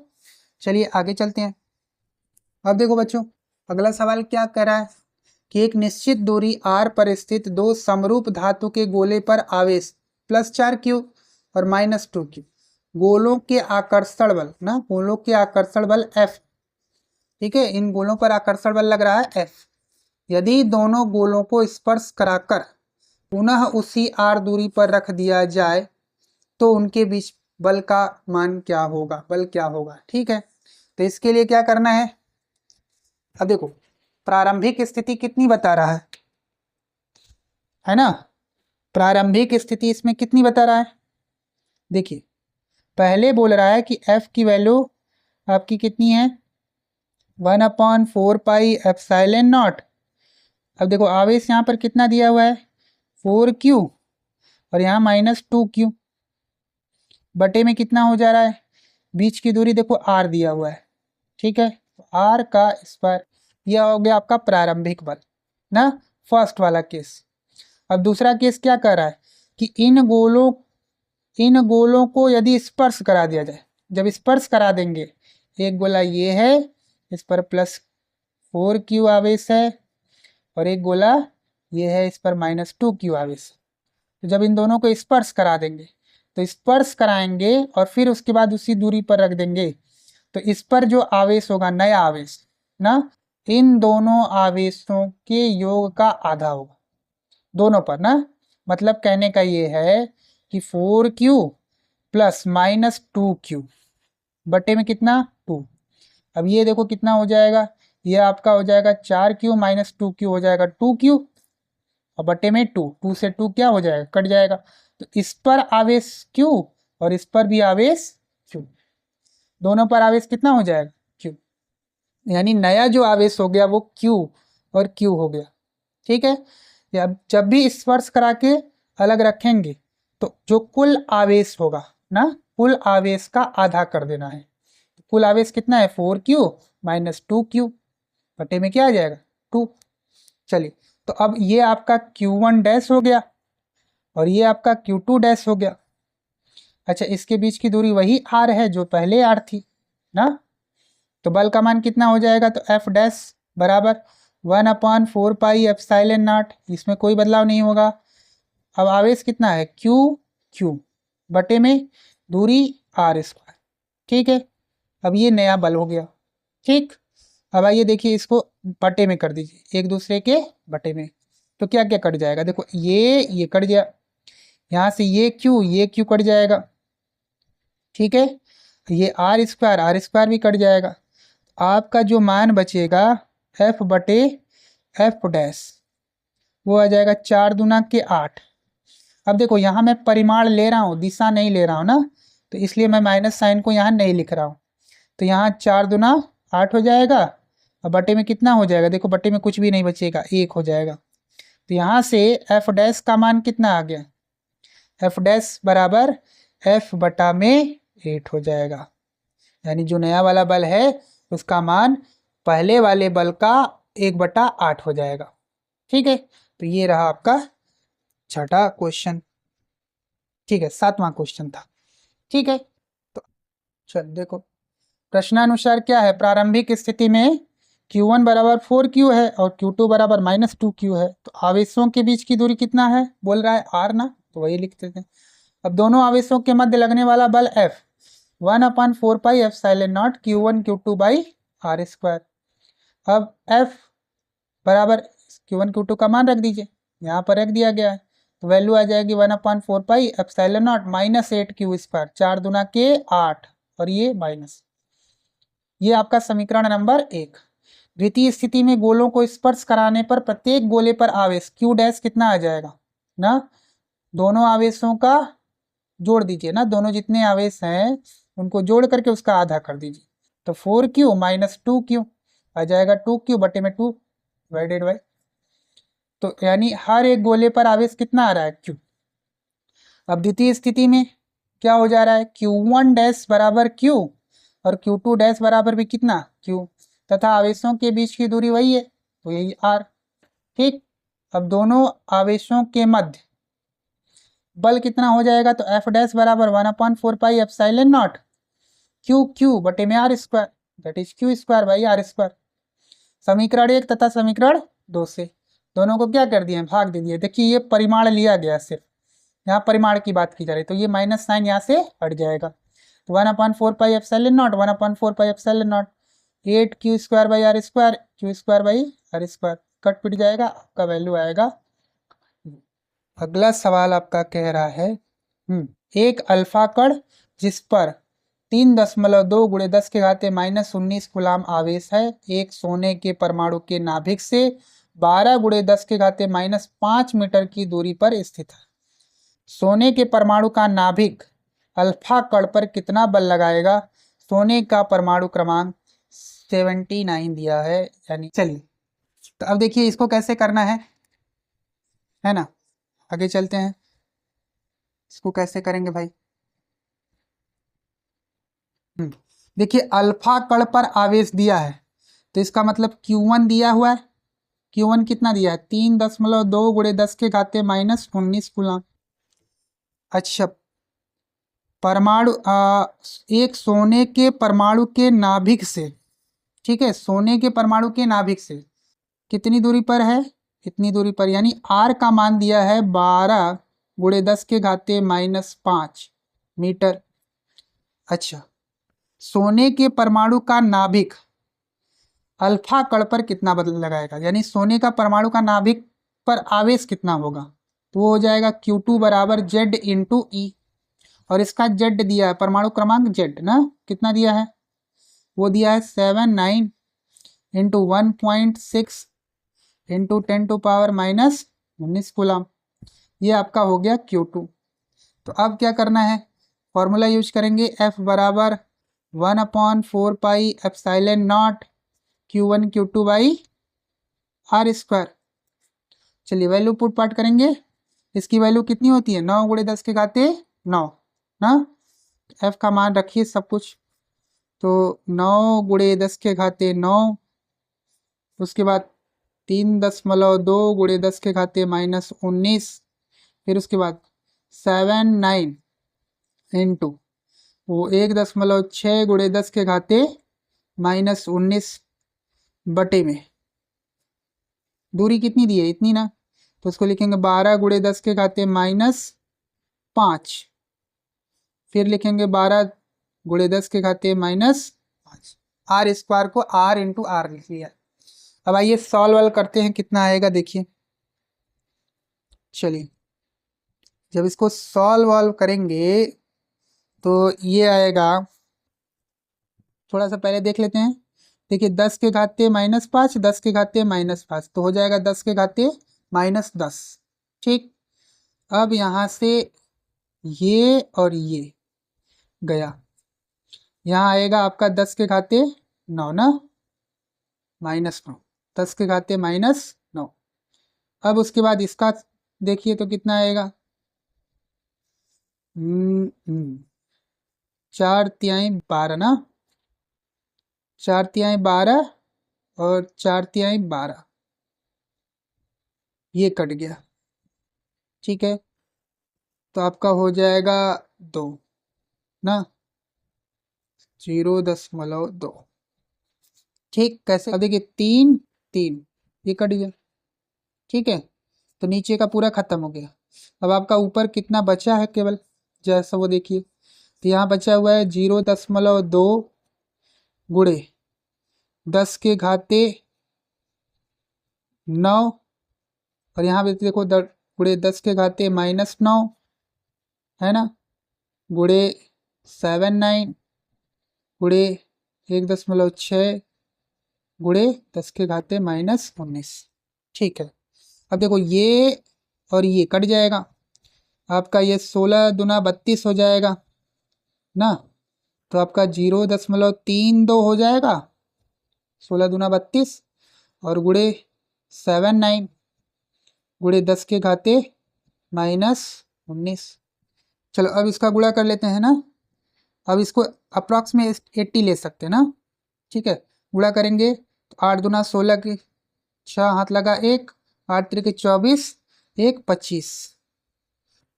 चलिए आगे चलते हैं। अब देखो बच्चों, अगला सवाल क्या कह रहा है कि एक निश्चित दूरी r पर स्थित दो समरूप धातु के गोले पर आवेश +4q और -2q, गोलों के आकर्षण बल ना, गोलों के आकर्षण बल F। ठीक है, इन गोलों पर आकर्षण बल लग रहा है F। यदि दोनों गोलों को स्पर्श कराकर पुनः उसी r दूरी पर रख दिया जाए तो उनके बीच बल का मान क्या होगा, बल क्या होगा। ठीक है, तो इसके लिए क्या करना है, अब देखो प्रारंभिक स्थिति कितनी बता रहा है ना, प्रारंभिक स्थिति इसमें कितनी बता रहा है। देखिए पहले बोल रहा है कि एफ की वैल्यू आपकी कितनी है, 1/4πε0। अब देखो आवेश यहाँ पर कितना दिया हुआ है, 4q, और यहाँ -2q, बटे में कितना हो जा रहा है, बीच की दूरी देखो r दिया हुआ है। ठीक है, r का स्क्वायर, यह हो गया आपका प्रारंभिक बल ना, फर्स्ट वाला केस। अब दूसरा केस क्या कर रहा है कि इन गोलों को यदि स्पर्श करा दिया जाए, जब स्पर्श करा देंगे, एक गोला ये है, इस पर +4q आवेश है, और एक गोला ये है, इस पर -2q आवेश। तो जब इन दोनों को स्पर्श करा देंगे, तो स्पर्श कराएंगे और फिर उसके बाद उसी दूरी पर रख देंगे, तो इस पर जो आवेश होगा, नया आवेश ना, इन दोनों आवेशों के योग का आधा होगा, दोनों पर ना। मतलब कहने का ये है कि 4q + -2q बटे में कितना, 2। अब ये देखो कितना हो जाएगा, ये आपका हो जाएगा 4q - 2q हो जाएगा 2q, और बटे में 2 से 2 क्या हो जाएगा, कट जाएगा। तो इस पर आवेश q और इस पर भी आवेश q, दोनों पर आवेश कितना हो जाएगा, q, यानी नया जो आवेश हो गया वो q और q हो गया। ठीक है, या जब भी स्पर्श करा के अलग रखेंगे, तो जो कुल आवेश होगा ना, कुल आवेश का आधा कर देना है। कुल आवेश कितना है, 4q - 2q, बटे में क्या आ जाएगा, 2। चलिए, तो अब ये आपका q1 डैश हो गया और ये आपका q2 डैश हो गया। अच्छा, इसके बीच की दूरी वही r है जो पहले r थी ना, तो बल का मान कितना हो जाएगा, तो F डैश बराबर 1/4πε0, इसमें कोई बदलाव नहीं होगा। अब आवेश कितना है, q बटे में दूरी r²। ठीक है, अब ये नया बल हो गया। ठीक, अब आइए देखिए इसको बटे में कर दीजिए, एक दूसरे के बटे में, तो क्या क्या कट जाएगा, देखो ये कट गया, यहाँ से ये q कट जाएगा। ठीक है, ये r² भी कट जाएगा। आपका जो मान बचेगा F बटे F डैश, वो आ जाएगा 4 दूना के 8। अब देखो यहाँ मैं परिमाण ले रहा हूँ, दिशा नहीं ले रहा हूँ ना, तो इसलिए मैं माइनस साइन को यहाँ नहीं लिख रहा हूँ। तो यहाँ 4 दूना 8 हो जाएगा, और बटे में कितना हो जाएगा, देखो बटे में कुछ भी नहीं बचेगा, 1 हो जाएगा। तो यहाँ से F डैश का मान कितना आ गया, F डैश बराबर F बटा में 8 हो जाएगा, यानी जो नया वाला बल है उसका मान पहले वाले बल का 1/8 हो जाएगा। ठीक है, तो ये रहा आपका छठा क्वेश्चन। ठीक है, 7वां क्वेश्चन था। ठीक है, तो चल देखो प्रश्नानुसार क्या है, प्रारंभिक स्थिति में q1 बराबर 4q है और q2 बराबर -2q है, तो आवेशों के बीच की दूरी कितना है, बोल रहा है r ना, तो वही लिखते थे। अब दोनों आवेशों के मध्य लगने वाला बल F 1/4πε0 q1 q2/r²। अब F बराबर q1 q2 का मान रख दीजिए, यहाँ पर रख दिया गया है, तो वैल्यू आ जाएगी 1/4πε0 -8q², 4 दूना के 8 और ये माइनस। ये आपका समीकरण नंबर 1। द्वितीय स्थिति में गोलों को स्पर्श कराने पर प्रत्येक गोले पर आवेश q डैश कितना आ जाएगा ना, दोनों आवेशों का जोड़ दीजिए ना, दोनों जितने आवेश हैं उनको जोड़ करके उसका आधा कर दीजिए, तो 4q - 2q आ जाएगा, 2q बटे में 2 डिवाइडेड बाई, तो यानी हर एक गोले पर आवेश कितना आ रहा है, q। अब द्वितीय स्थिति में क्या हो जा रहा है, q1 डैश बराबर q और q2 डैश बराबर भी कितना, q, तथा आवेशों के बीच की दूरी वही है, तो यही r। ठीक, अब दोनों आवेशों के मध्य बल कितना हो जाएगा, तो F डैश बराबर 1/4πε0 q बटे में r², दैट इज q²/r²। समीकरण 1 तथा समीकरण 2 से दोनों को क्या कर दिए, भाग दे दिए। देखिए ये परिमाण लिया गया, सिर्फ यहाँ परिमाण की बात की जा रही, तो ये माइनस साइन यहाँ से हट जाएगा, तो 1/4πε0 1/4πε0 8q²/r², q²/r², कट पिट जाएगा, आपका वैल्यू आएगा। अगला सवाल आपका कह रहा है एक अल्फा कण जिस पर 3.2 गुणे 10 के घाते -19 कूलाम आवेश है, एक सोने के परमाणु के नाभिक से 12 गुणे 10 के घाते -5 मीटर की दूरी पर स्थित है। सोने के परमाणु का नाभिक अल्फा कण पर कितना बल लगाएगा? सोने का परमाणु क्रमांक 79 दिया है, यानी चलिए तो अब देखिए इसको कैसे करना है ना। आगे चलते हैं, इसको कैसे करेंगे भाई। देखिए अल्फा कण पर आवेश दिया है, तो इसका मतलब Q1 दिया हुआ है। Q1 कितना दिया है? 3.2 गुणे 10 के घाते -19 कूलाम। अच्छा, परमाणु एक सोने के परमाणु के नाभिक से, ठीक है, सोने के परमाणु के नाभिक से कितनी दूरी पर है? इतनी दूरी पर, यानी R का मान दिया है 12 गुणे 10 के घाते -5 मीटर। अच्छा, सोने के परमाणु का नाभिक अल्फा कण पर कितना बल लगाएगा, यानी सोने का परमाणु का नाभिक पर आवेश कितना होगा? तो वो हो जाएगा Q2 बराबर Z इंटू ई, और इसका Z दिया है, परमाणु क्रमांक Z ना, कितना दिया है? वो दिया है 79 इंटू 1.6 इंटू 10⁻⁻19 कूलाम। ये आपका हो गया Q2। तो अब क्या करना है? फॉर्मूला यूज करेंगे, F बराबर 1/4 pi epsilon not Q1 Q2 by R square. चलिए वैल्यू पुट पार्ट करेंगे, इसकी वैल्यू कितनी होती है? 9 गुणे 10 के घाते 9 ना। F का मान रखिए सब कुछ, तो 9 गुणे 10 के घाते 9, उसके बाद 3.2 गुणे 10 के घाते -19, फिर उसके बाद 79 इंटू वो 1.6 गुणे 10 के घाते -19 बटे में दूरी कितनी दी है? इतनी ना, तो उसको लिखेंगे 12 गुणे 10 के घाते -5, फिर लिखेंगे 12 गुणे 10 के घाते -5। R स्क्वायर को R इंटू R लिख लिया। अब आइए सॉल्व करते हैं, कितना आएगा देखिए। चलिए जब इसको सॉल्व करेंगे तो ये आएगा, थोड़ा सा पहले देख लेते हैं। देखिए 10 के घाते -5, 10 के घाते -5, तो हो जाएगा 10 के घाते -10। ठीक, अब यहाँ से ये और ये गया, यहाँ आएगा आपका 10 के घाते 9 ना, -9, 10 के घाते -9। अब उसके बाद इसका देखिए तो कितना आएगा, 4/3 ना, 4/3 और 4/3, ये कट गया। ठीक है, तो आपका हो जाएगा 2 ना, 0.2। ठीक, कैसे? अब देखिए 3 3 ये कट गया। ठीक है, तो नीचे का पूरा खत्म हो गया। अब आपका ऊपर कितना बचा है केवल, जैसा वो देखिए, तो यहाँ बचा हुआ है 0.2 गुणे 10 के घाते 9, और यहाँ पे देखो गुणे 10 के घाते -9 है ना, गुणे 79 गुणे 1.6 गुणे 10 के घाते -19। ठीक है, अब देखो ये और ये कट जाएगा, आपका ये 16 दूना 32 हो जाएगा ना, तो आपका 0.32 हो जाएगा, 16 दूना 32 और गुणे 79 गुणे 10 के घाते -19। चलो अब इसका गुणा कर लेते हैं ना। अब इसको अप्रॉक्स में 80 ले सकते हैं ना। ठीक है, गुणा करेंगे तो 8 दूना 16 की 6 हाथ लगा 1, 8 त्रिक 24, 1 25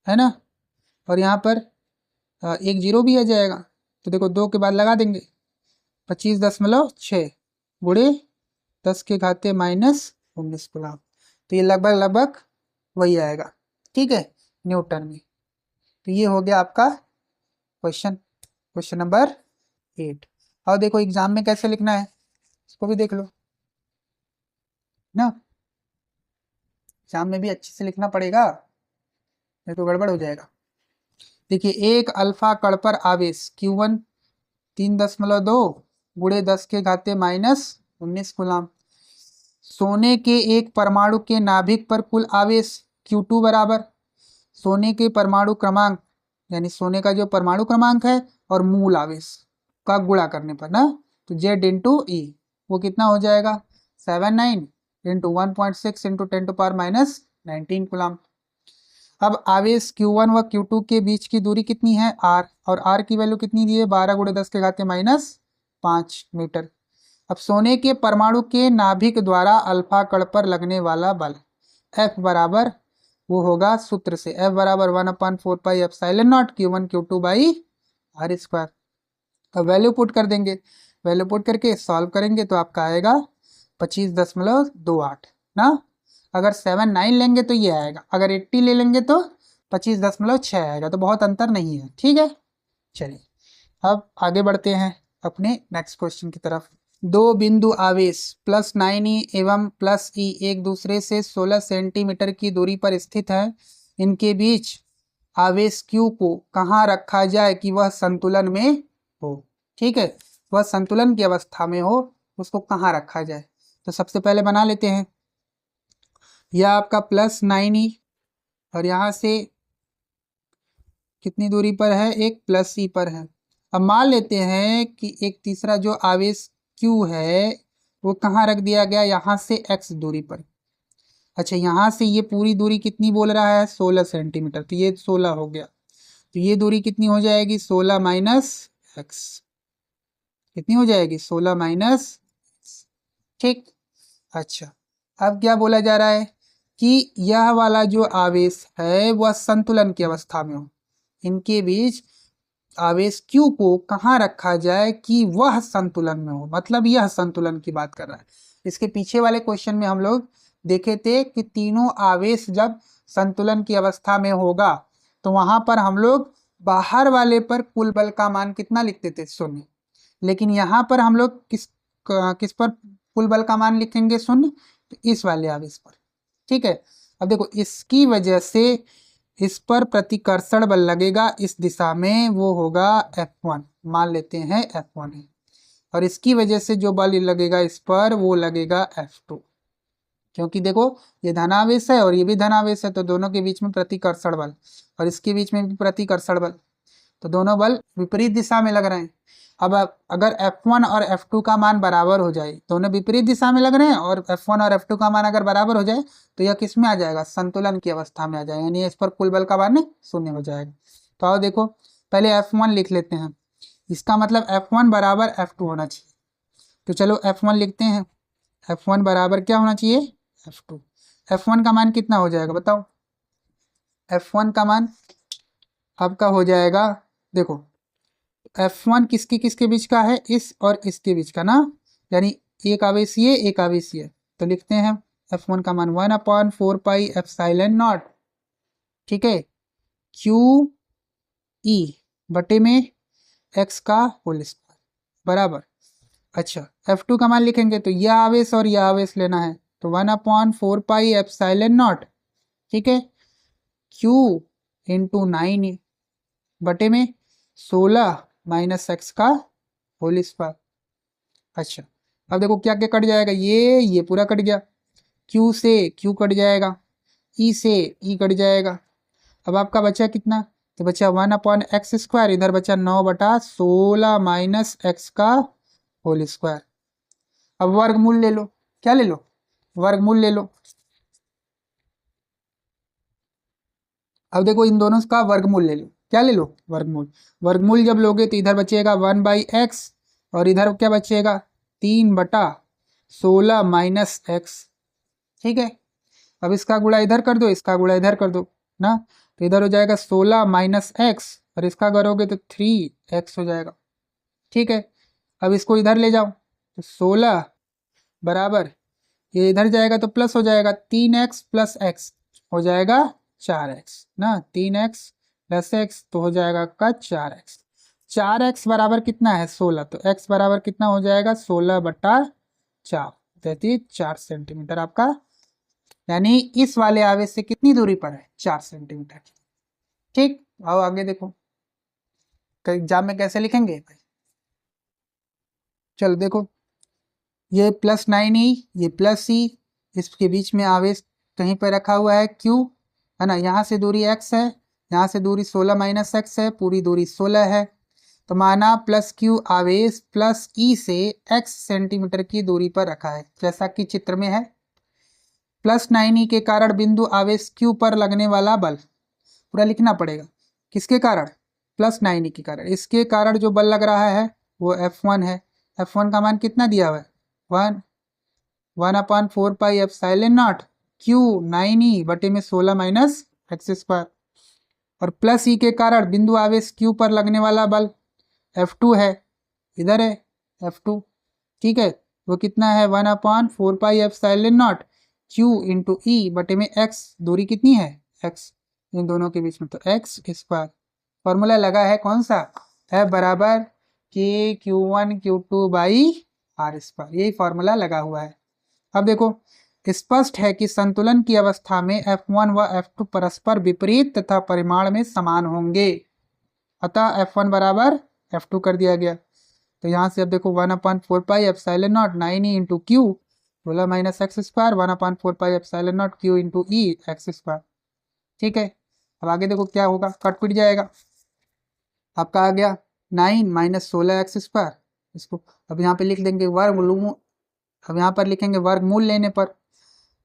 है ना, और यहाँ पर एक जीरो भी आ जाएगा, तो देखो 2 के बाद लगा देंगे, 25.6 गुणे 10 के घाते -19 गुलाम। तो ये लगभग वही आएगा। ठीक है, न्यूटन में। तो ये हो गया आपका क्वेश्चन नंबर 8। और देखो एग्जाम में कैसे लिखना है, इसको भी देख लो ना, एग्जाम में भी अच्छे से लिखना पड़ेगा, नहीं तो गड़बड़ हो जाएगा। देखिए एक अल्फा कण पर आवेश Q1 3.2 गुणे 10 के घाते -19 कूलम। सोने के एक परमाणु के नाभिक पर कुल आवेश Q2 बराबर सोने के परमाणु क्रमांक यानी सोने का जो परमाणु क्रमांक है और मूल आवेश का गुणा करने पर ना, तो Z इंटू ई वो कितना हो जाएगा 79 इंटू 1.6 इंटू 10⁻⁻19 कूलम। अब आवेश Q1 व Q2 के बीच की दूरी कितनी है r, और r की वैल्यू कितनी दी है 12 गुणे 10 के घाते -5 मीटर। अब सोने के परमाणु के नाभिक द्वारा अल्फा कण पर लगने वाला बल F बराबर वो होगा सूत्र से F बराबर 1/4 pi epsilon not Q1 Q2 by r square. अब वैल्यू पुट कर देंगे, वैल्यू पुट करके सॉल्व करेंगे तो आपका आएगा 25.28 ना। अगर 79 लेंगे तो ये आएगा, अगर 80 ले लेंगे तो 25.6 आएगा, तो बहुत अंतर नहीं है। ठीक है, चलिए अब आगे बढ़ते हैं अपने नेक्स्ट क्वेश्चन की तरफ। दो बिंदु आवेश +9e एवं +e एक दूसरे से 16 सेंटीमीटर की दूरी पर स्थित है। इनके बीच आवेश Q को कहाँ रखा जाए कि वह संतुलन में हो। ठीक है, वह संतुलन की अवस्था में हो, उसको कहाँ रखा जाए। तो सबसे पहले बना लेते हैं, यह आपका +9e और यहाँ से कितनी दूरी पर है, एक +e पर है। अब मान लेते हैं कि एक तीसरा जो आवेश Q है वो कहाँ रख दिया गया, यहाँ से x दूरी पर। अच्छा, यहाँ से ये पूरी दूरी कितनी बोल रहा है 16 सेंटीमीटर, तो ये 16 हो गया, तो ये दूरी कितनी हो जाएगी 16 माइनस x, कितनी हो जाएगी 16 माइनस। ठीक, अच्छा अब क्या बोला जा रहा है कि यह वाला जो आवेश है वह संतुलन की अवस्था में हो। इनके बीच आवेश Q को कहाँ रखा जाए कि वह संतुलन में हो, मतलब यह संतुलन की बात कर रहा है। इसके पीछे वाले क्वेश्चन में हम लोग देखे थे कि तीनों आवेश जब संतुलन की अवस्था में होगा तो वहां पर हम लोग बाहर वाले पर कुल बल का मान कितना लिखते थे 0, लेकिन यहाँ पर हम लोग किस पर कुल बल का मान लिखेंगे 0, तो इस वाले आवेश पर। ठीक है, अब देखो इसकी वजह से इस पर प्रतिकर्षण बल लगेगा इस दिशा में, वो होगा F1, मान लेते हैं F1 है, और इसकी वजह से जो बल लगेगा इस पर वो लगेगा F2, क्योंकि देखो ये धनावेश है और ये भी धनावेश है, तो दोनों के बीच में प्रतिकर्षण बल, और इसके बीच में भी प्रतिकर्षण बल, तो दोनों बल विपरीत दिशा में लग रहे हैं। अब अगर F1 और F2 का मान बराबर हो जाए, दोनों विपरीत दिशा में लग रहे हैं, और F1 और F2 का मान अगर बराबर हो जाए तो यह किस में आ जाएगा, संतुलन की अवस्था में आ जाएगा, यानी इस पर कुल बल का मान 0 हो जाएगा। तो आओ देखो पहले F1 लिख लेते हैं, इसका मतलब F1 बराबर F2 होना चाहिए। तो चलो F1 लिखते हैं, F1 बराबर क्या होना चाहिए F2। F1 का मान कितना हो जाएगा बताओ, F1 का मान आपका हो जाएगा, देखो F1 किसके किसके बीच का है, इस और इसके बीच का ना, यानी एक आवेश ये एक आवेश ये, तो लिखते हैं F1 का मान 1/4 पाई एप्सिलॉन नॉट, ठीक है, QE बटे में x का होल स्क्वायर बराबर। अच्छा F2 का मान लिखेंगे तो यह आवेश और यह आवेश लेना है, तो 1/4 पाई एप्सिलॉन नॉट, ठीक है, Q इंटू 9 बटे में 16 माइनस x का होल स्क्वायर। अच्छा अब देखो क्या क्या कट जाएगा, ये पूरा कट गया, Q से Q कट जाएगा, E से E कट जाएगा। अब आपका बचा कितना, तो बचा 1/x², इधर बचा 9/16 माइनस x का होल स्क्वायर। अब वर्गमूल ले लो, क्या ले लो, वर्गमूल ले लो। अब देखो इन दोनों का वर्गमूल ले लो, क्या ले लो वर्गमूल। वर्गमूल जब लोगे तो इधर बचेगा 1/x और इधर क्या बचेगा 3/16 माइनस x, ठीक है। अब इसका गुणा इधर कर दो, इसका गुणा इधर कर दो ना, तो इधर हो जाएगा 16 माइनस x और इसका करोगे तो 3x हो जाएगा, ठीक है। अब इसको इधर ले जाओ तो 16 बराबर ये इधर जाएगा तो प्लस हो जाएगा 3x प्लस x हो जाएगा 4x ना, 3x प्लस x तो हो जाएगा आपका 4x। 4x बराबर कितना है 16, तो x बराबर कितना हो जाएगा 16/4, 4 सेंटीमीटर आपका, यानी इस वाले आवेश से कितनी दूरी पर है 4 सेंटीमीटर, ठीक। आओ आगे देखो, एग्जाम में कैसे लिखेंगे। चलो देखो, ये +9e, ये +c, इसके बीच में आवेश कहीं पर रखा हुआ है q, है ना। यहाँ से दूरी x है, यहाँ से दूरी 16 - x है, पूरी दूरी 16 है। तो माना +q आवेश +e से x सेंटीमीटर की दूरी पर रखा है, जैसा कि चित्र में है। +9e के कारण बिंदु आवेश q पर लगने वाला बल, पूरा लिखना पड़ेगा, किसके कारण, +9e के कारण। इसके कारण जो बल लग रहा है वो F1 है। F1 का मान कितना दिया हुआ है, 1/4πε0 q 9e बटे में 16 - x²। और +e के कारण बिंदु आवेश q पर लगने वाला बल F2 है, इधर है F2, ठीक है। वो कितना है, 1/4πε0 q इंटू e बटे में x, दूरी कितनी है x, इन दोनों के बीच में, तो x²। फॉर्मूला लगा है कौन सा, F बराबर KQ1Q2/r², यही फॉर्मूला लगा हुआ है। अब देखो, स्पष्ट है कि संतुलन की अवस्था में F1 व F2 परस्पर विपरीत तथा परिमाण में समान होंगे, अतः F1 बराबर F2 कर दिया गया। तो यहाँ से अब देखो 1/4πε0 9e into q 16 - x², 1/4πε0 q into e x², ठीक है। अब आगे देखो क्या होगा, कट पिट जाएगा, आपका आ गया 9 - 16x², इसको अब यहाँ पे लिख देंगे वर्गमूल। अब यहाँ पर लिखेंगे वर्गमूल लेने पर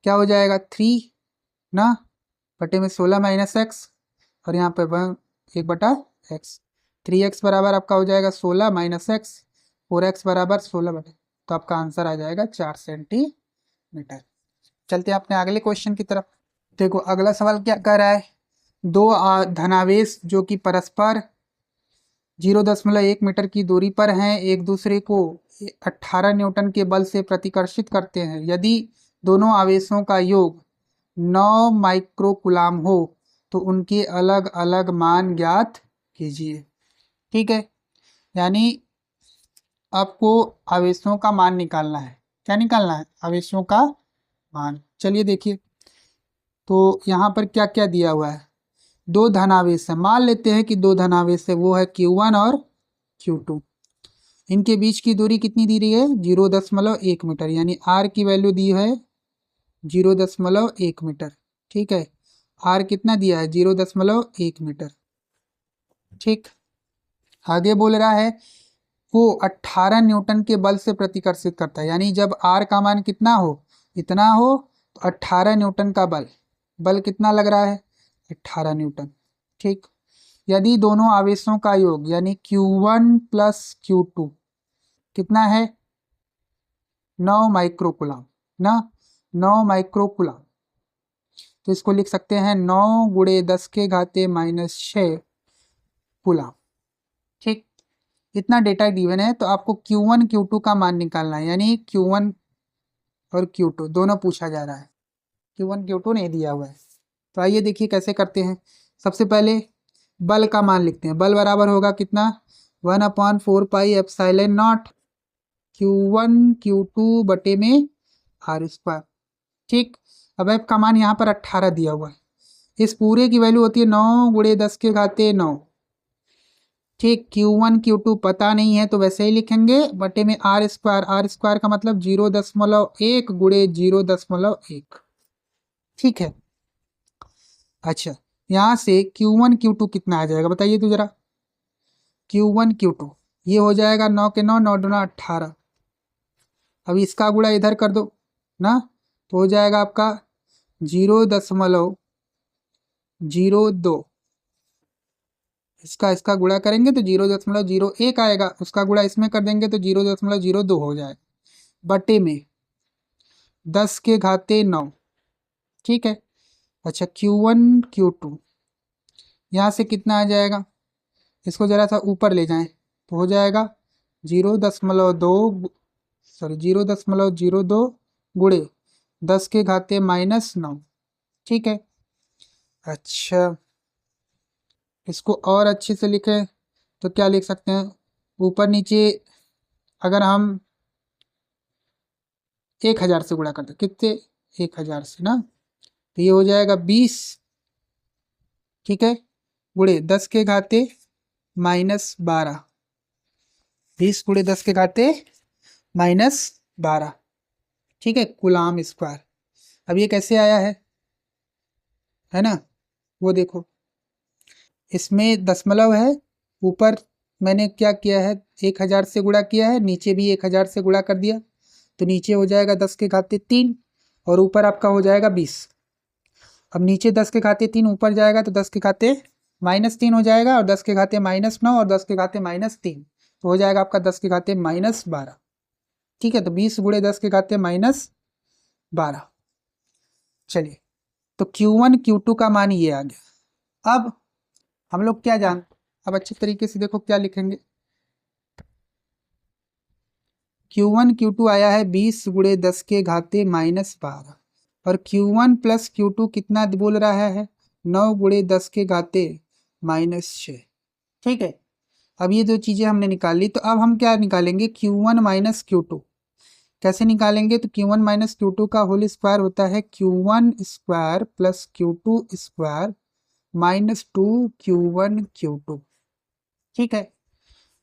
क्या हो जाएगा, 3 ना बटे में 16 - x, और यहाँ पे 1/x, 3x बराबर आपका हो जाएगा 16 - x, 4x बराबर 16 बटे, तो आपका आंसर आ जाएगा 4 सेंटीमीटर। चलते हैं अपने अगले क्वेश्चन की तरफ। देखो अगला सवाल क्या कह रहा है, दो धनावेश जो कि परस्पर 0.1 मीटर की दूरी पर हैं, एक दूसरे को 18 न्यूटन के बल से प्रतिकर्षित करते हैं। यदि दोनों आवेशों का योग 9 माइक्रोकुलाम हो तो उनके अलग अलग मान ज्ञात कीजिए, ठीक है। यानी आपको आवेशों का मान निकालना है, क्या निकालना है, आवेशों का मान। चलिए देखिए, तो यहाँ पर क्या क्या दिया हुआ है, दो धनावेश है, मान लेते हैं कि दो धनावेश है, वो है Q1 और Q2। इनके बीच की दूरी कितनी दी रही है, 0.1 मीटर, यानी R की वैल्यू दी है 0.1 मीटर, ठीक है। R कितना दिया है, 0.1 मीटर, ठीक। आगे बोल रहा है वो 18 न्यूटन के बल से प्रतिकर्षित करता है, यानी जब R का मान कितना हो, इतना हो, तो 18 न्यूटन का बल कितना लग रहा है, 18 न्यूटन, ठीक। यदि दोनों आवेशों का योग यानी Q1 प्लस Q2 कितना है, 9 माइक्रोकुलाम ना, 9 माइक्रोकुलाम, तो इसको लिख सकते हैं 9 × 10⁻⁻6 कुलाम, ठीक। इतना डेटा गिवन है, तो आपको Q1 Q2 का मान निकालना है, यानी Q1 और Q2 दोनों पूछा जा रहा है, Q1 Q2 नहीं दिया हुआ है। तो आइए देखिए कैसे करते हैं। सबसे पहले बल का मान लिखते हैं, बल बराबर होगा कितना, 1/4πε0 Q1 Q2 बटे में r², ठीक। अब F का मान यहाँ पर 18 दिया हुआ है, इस पूरे की वैल्यू होती है 9 × 10⁻9, ठीक। Q1 Q2 पता नहीं है तो वैसे ही लिखेंगे, बटे में r² का मतलब 0.1 × 0.1, ठीक है। अच्छा, यहाँ से Q1 Q2 कितना आ जाएगा बताइए तो जरा, Q1 Q2 ये हो जाएगा 9 के 9, 9 दूना 18, अब इसका गुणा इधर कर दो ना, तो हो जाएगा आपका 0.02, इसका गुणा करेंगे तो 0.01 आएगा, उसका गुणा इसमें कर देंगे तो 0.02 हो जाए, बटे में 10⁻9, ठीक है। अच्छा, Q1 Q2 यहाँ से कितना आ जाएगा, इसको ज़रा सा ऊपर ले जाएं तो हो जाएगा 0.2 गुणे 10⁻⁻9, ठीक है। अच्छा, इसको और अच्छे से लिखें तो क्या लिख सकते हैं, ऊपर नीचे अगर हम 1000 से गुणा करते, कितने, 1000 से ना, तो ये हो जाएगा 20, ठीक है। गुणे 10 के घाते -12, 20 गुणे 10 के घाते -12, ठीक है, कूलाम स्क्वायर। अब ये कैसे आया है ना, वो देखो, इसमें दशमलव है, ऊपर मैंने क्या किया है 1000 से गुणा किया है, नीचे भी 1000 से गुणा कर दिया, तो नीचे हो जाएगा 10 के घाते 3 और ऊपर आपका हो जाएगा 20। अब नीचे 10 के घाते 3 ऊपर जाएगा तो 10 के घाते -3 हो जाएगा, और 10 के घाते -9 और 10 के घाते -3, तो हो जाएगा आपका 10 के घाते -12, ठीक है। तो 20 गुणे 10 के घाते -12। चलिए, तो Q1 Q2 का मान ये आ गया। अब हम लोग क्या अब अच्छे तरीके से देखो क्या लिखेंगे। Q1 Q2 आया है 20 गुणे 10 के घाते -12, और Q1 प्लस Q2 कितना बोल रहा है 9 गुणे 10 के घाते -6, ठीक है। अब ये दो चीज़ें हमने निकाल ली, तो अब हम क्या निकालेंगे Q1 माइनस Q2। कैसे निकालेंगे, तो Q1 माइनस Q2 का होल स्क्वायर होता है Q1 square plus Q2 square -2 Q1 Q2, ठीक है।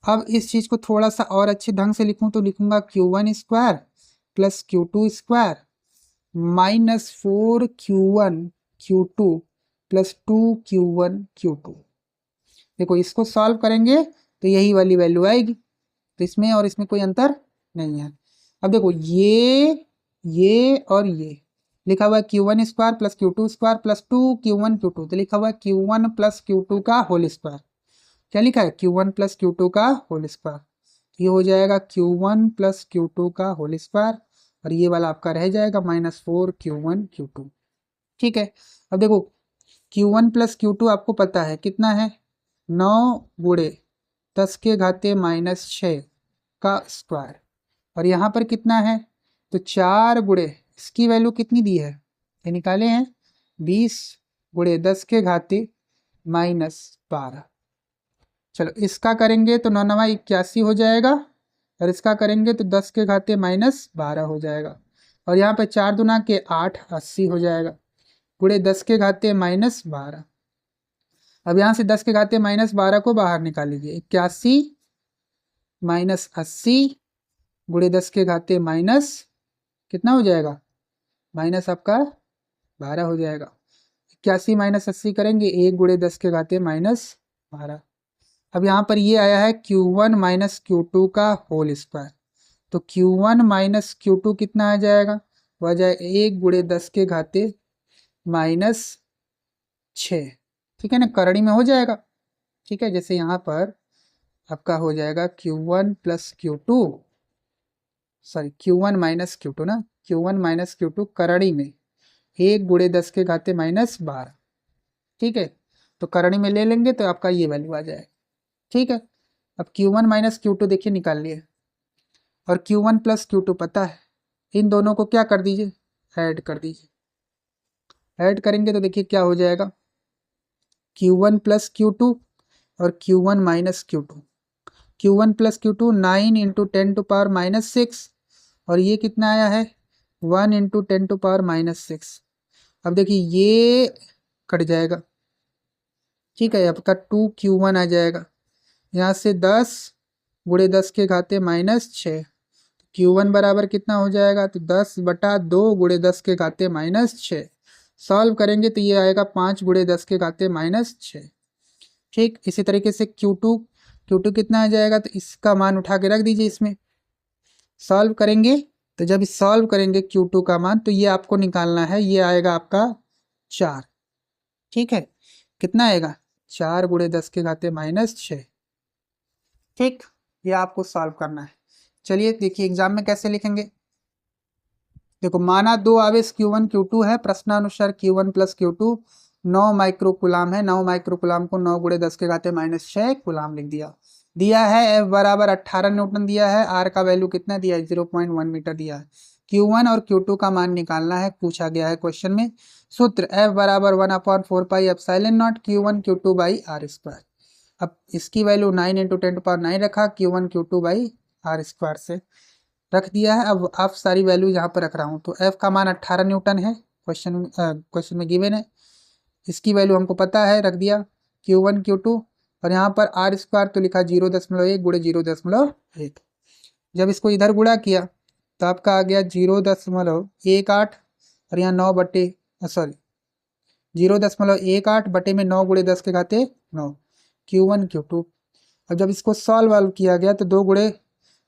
अब इस चीज़ को थोड़ा सा और अच्छे ढंग से लिखूं तो लिखूंगा Q1 square plus Q2 square -4 Q1 Q2 plus 2 Q1 Q2। देखो, इसको सॉल्व करेंगे तो यही वाली वैल्यू आएगी, तो इसमें और इसमें कोई अंतर नहीं है। अब देखो, ये और ये लिखा हुआ है Q1 square plus Q2 square plus 2 Q1 Q2, तो लिखा हुआ है Q1 प्लस Q2 का होल स्क्वायर। क्या लिखा है, Q1 प्लस Q2 का होल स्क्वायर। ये हो जाएगा Q1 प्लस Q2 का होल स्क्वायर, और ये वाला आपका रह जाएगा -4 Q1 Q2, ठीक है। अब देखो, Q1 प्लस Q2 आपको पता है कितना है 9 गुणे 10 के घाते -6 का स्क्वायर, और यहाँ पर कितना है तो 4 गुणे इसकी वैल्यू कितनी दी है, ये निकाले हैं 20 गुणे 10 के घाते -12। चलो, इसका करेंगे तो 9 9 81 हो जाएगा, और इसका करेंगे तो 10 के घाते -12 हो जाएगा, और यहाँ पे 4 दूना के 8 80 हो जाएगा, गुणे 10 के घाते -12। अब यहाँ से 10 के घाते -12 को बाहर निकाल लीजिए, 81 -80 गुणे 10 के घाते माइनस कितना हो जाएगा, माइनस आपका 12 हो जाएगा। 81 -80 करेंगे, 1 गुणे 10 के घाते -12। अब यहाँ पर ये आया है Q1 माइनस Q2 का होल स्क्वायर, तो Q1 माइनस Q2 कितना आ जाएगा, वह जाए 1 गुणे 10 के घाते -6, ठीक है ना, करड़ी में हो जाएगा, ठीक है। जैसे यहाँ पर आपका हो जाएगा Q1 plus Q2, sorry Q1 minus Q2 ना, Q1 माइनस Q2 करड़ी में 1 गुणे 10 के घाते -12, ठीक है। तो करड़ी में ले लेंगे तो आपका ये वैल्यू आ जाएगा, ठीक है। अब Q1 माइनस Q2 देखिए निकाल लिए, और Q1 प्लस Q2 पता है, इन दोनों को क्या कर दीजिए, ऐड कर दीजिए। ऐड करेंगे तो देखिए क्या हो जाएगा, Q1 प्लस Q2 और Q1 minus Q2। Q1 plus Q2 9 into 10 to power -6, और ये कितना आया है 1 इंटू 10 टू पावर -6। अब देखिए ये कट जाएगा, ठीक है, आपका 2Q1 आ जाएगा, यहाँ से 10 गुणे 10 के घाते -6, Q1 बराबर कितना हो जाएगा, तो 10/2 गुणे 10 के घाते -6। सॉल्व करेंगे तो ये आएगा 5 गुणे 10 के घाते -6, ठीक। इसी तरीके से Q2 कितना आ जाएगा, तो इसका मान उठा के रख दीजिए इसमें, सॉल्व करेंगे तो जब सॉल्व करेंगे Q2 का मान तो ये आपको निकालना है, ये आएगा आपका 4, ठीक है। कितना आएगा 4 गुणे 10 के घाते -6, ठीक। ये आपको सॉल्व करना है। चलिए देखिए एग्जाम में कैसे लिखेंगे। देखो, माना दो आवेश Q1 Q2 है, प्रश्नानुसार Q1 प्लस Q2 9 माइक्रोकुलाम है, 9 माइक्रोकुलाम को 9 गुणे 10 के घाते -6 कुलाम लिख दिया है। F बराबर 18 न्यूटन दिया है, R का वैल्यू कितना दिया है 0.1 मीटर दिया है। Q1 और Q2 का मान निकालना है, पूछा गया है क्वेश्चन में। सूत्र F बराबर 1/4 pi epsilon not Q1 Q2 by R square. अब इसकी वैल्यू 9 इंटू 10 टू पावर 9 रखा, Q1 Q2 by R square से रख दिया है। अब आप सारी वैल्यू यहाँ पर रख रहा हूँ, तो F का मान 18 न्यूटन है, क्वेश्चन में गिवन है, इसकी वैल्यू हमको पता है, रख दिया। Q1 Q2 और यहाँ पर आर स्क्वायर तो लिखा 0.1 गुणे 0.1। जब इसको इधर गुणा किया तो आपका आ गया 0.18 और यहाँ 0.18 बटे में 9 गुणे 10 के घाते 9 Q1 Q2। अब जब इसको सॉल्व किया गया तो 2 गुणे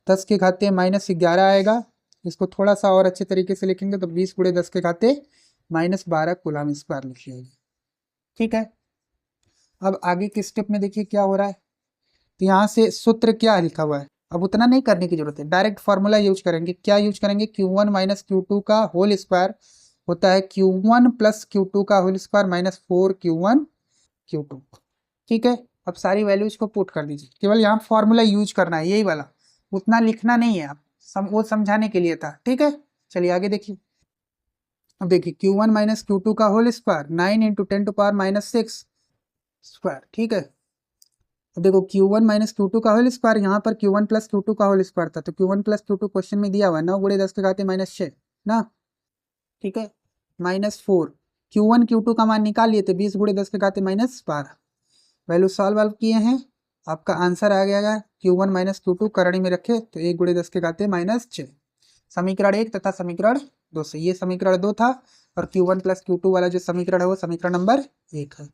10 के घाते -11 आएगा। इसको थोड़ा सा और अच्छे तरीके से लिखेंगे तो 20 गुणे 10 के घाते -12 कूलम स्क्वायर लिखिएगा। ठीक है, अब आगे के स्टेप में देखिए क्या हो रहा है। तो यहाँ से सूत्र क्या लिखा हुआ है, अब उतना नहीं करने की जरूरत है, डायरेक्ट फॉर्मूला यूज करेंगे। क्या यूज करेंगे, Q1 माइनस Q2 का होल स्क्वायर होता है Q1 प्लस Q2 का whole square minus 4Q1 Q2। ठीक है, अब सारी वैल्यूज को पुट कर दीजिए, केवल यहाँ फॉर्मूला यूज करना है, यही वाला, उतना लिखना नहीं है आप, वो समझाने के लिए था। ठीक है, चलिए आगे देखिए। अब देखिए Q1 माइनस Q2 का होल स्क्वायर 9 इंटू 10⁻⁻6 स्क्वायर। ठीक है, अब देखो Q1 माइनस Q2 का होल स्क्वायर, यहाँ पर Q1 प्लस Q2 का होल स्क्वायर था, तो Q1 प्लस Q2 क्वेश्चन में दिया हुआ है 9 गुणे 10 के घाते -6 ना। ठीक है, -4 Q1 Q2 का मान निकाल लिए थे, 20 गुणे 10 के घाते -12। वैल्यू सॉल्व किए हैं, आपका आंसर आ गया Q1 माइनस Q2 करणी में रखे तो 1 गुणे 10 के घाते -6। समीकरण 1 तथा समीकरण 2 से, ये समीकरण 2 था और Q1 प्लस Q2 वाला जो समीकरण है वो समीकरण नंबर 1 है।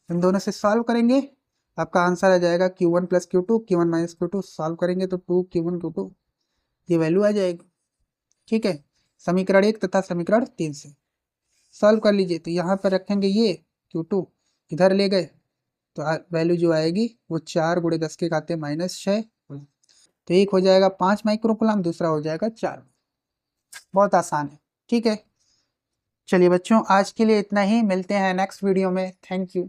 इन दोनों से सॉल्व करेंगे, आपका आंसर आ जाएगा Q1 plus Q2, Q1 minus Q2 solve करेंगे तो 2Q1 Q2 ये वैल्यू आ जाएगी। ठीक है, समीकरण 1 तथा समीकरण 3 से सॉल्व कर लीजिए। तो यहाँ पर रखेंगे ये Q2, इधर ले गए तो वैल्यू जो आएगी वो 4 गुणे 10 के घाते -6। तो एक हो जाएगा 5 माइक्रोकूलम, दूसरा हो जाएगा 4। बहुत आसान है। ठीक है, चलिए बच्चों आज के लिए इतना ही, मिलते हैं नेक्स्ट वीडियो में। Thank you.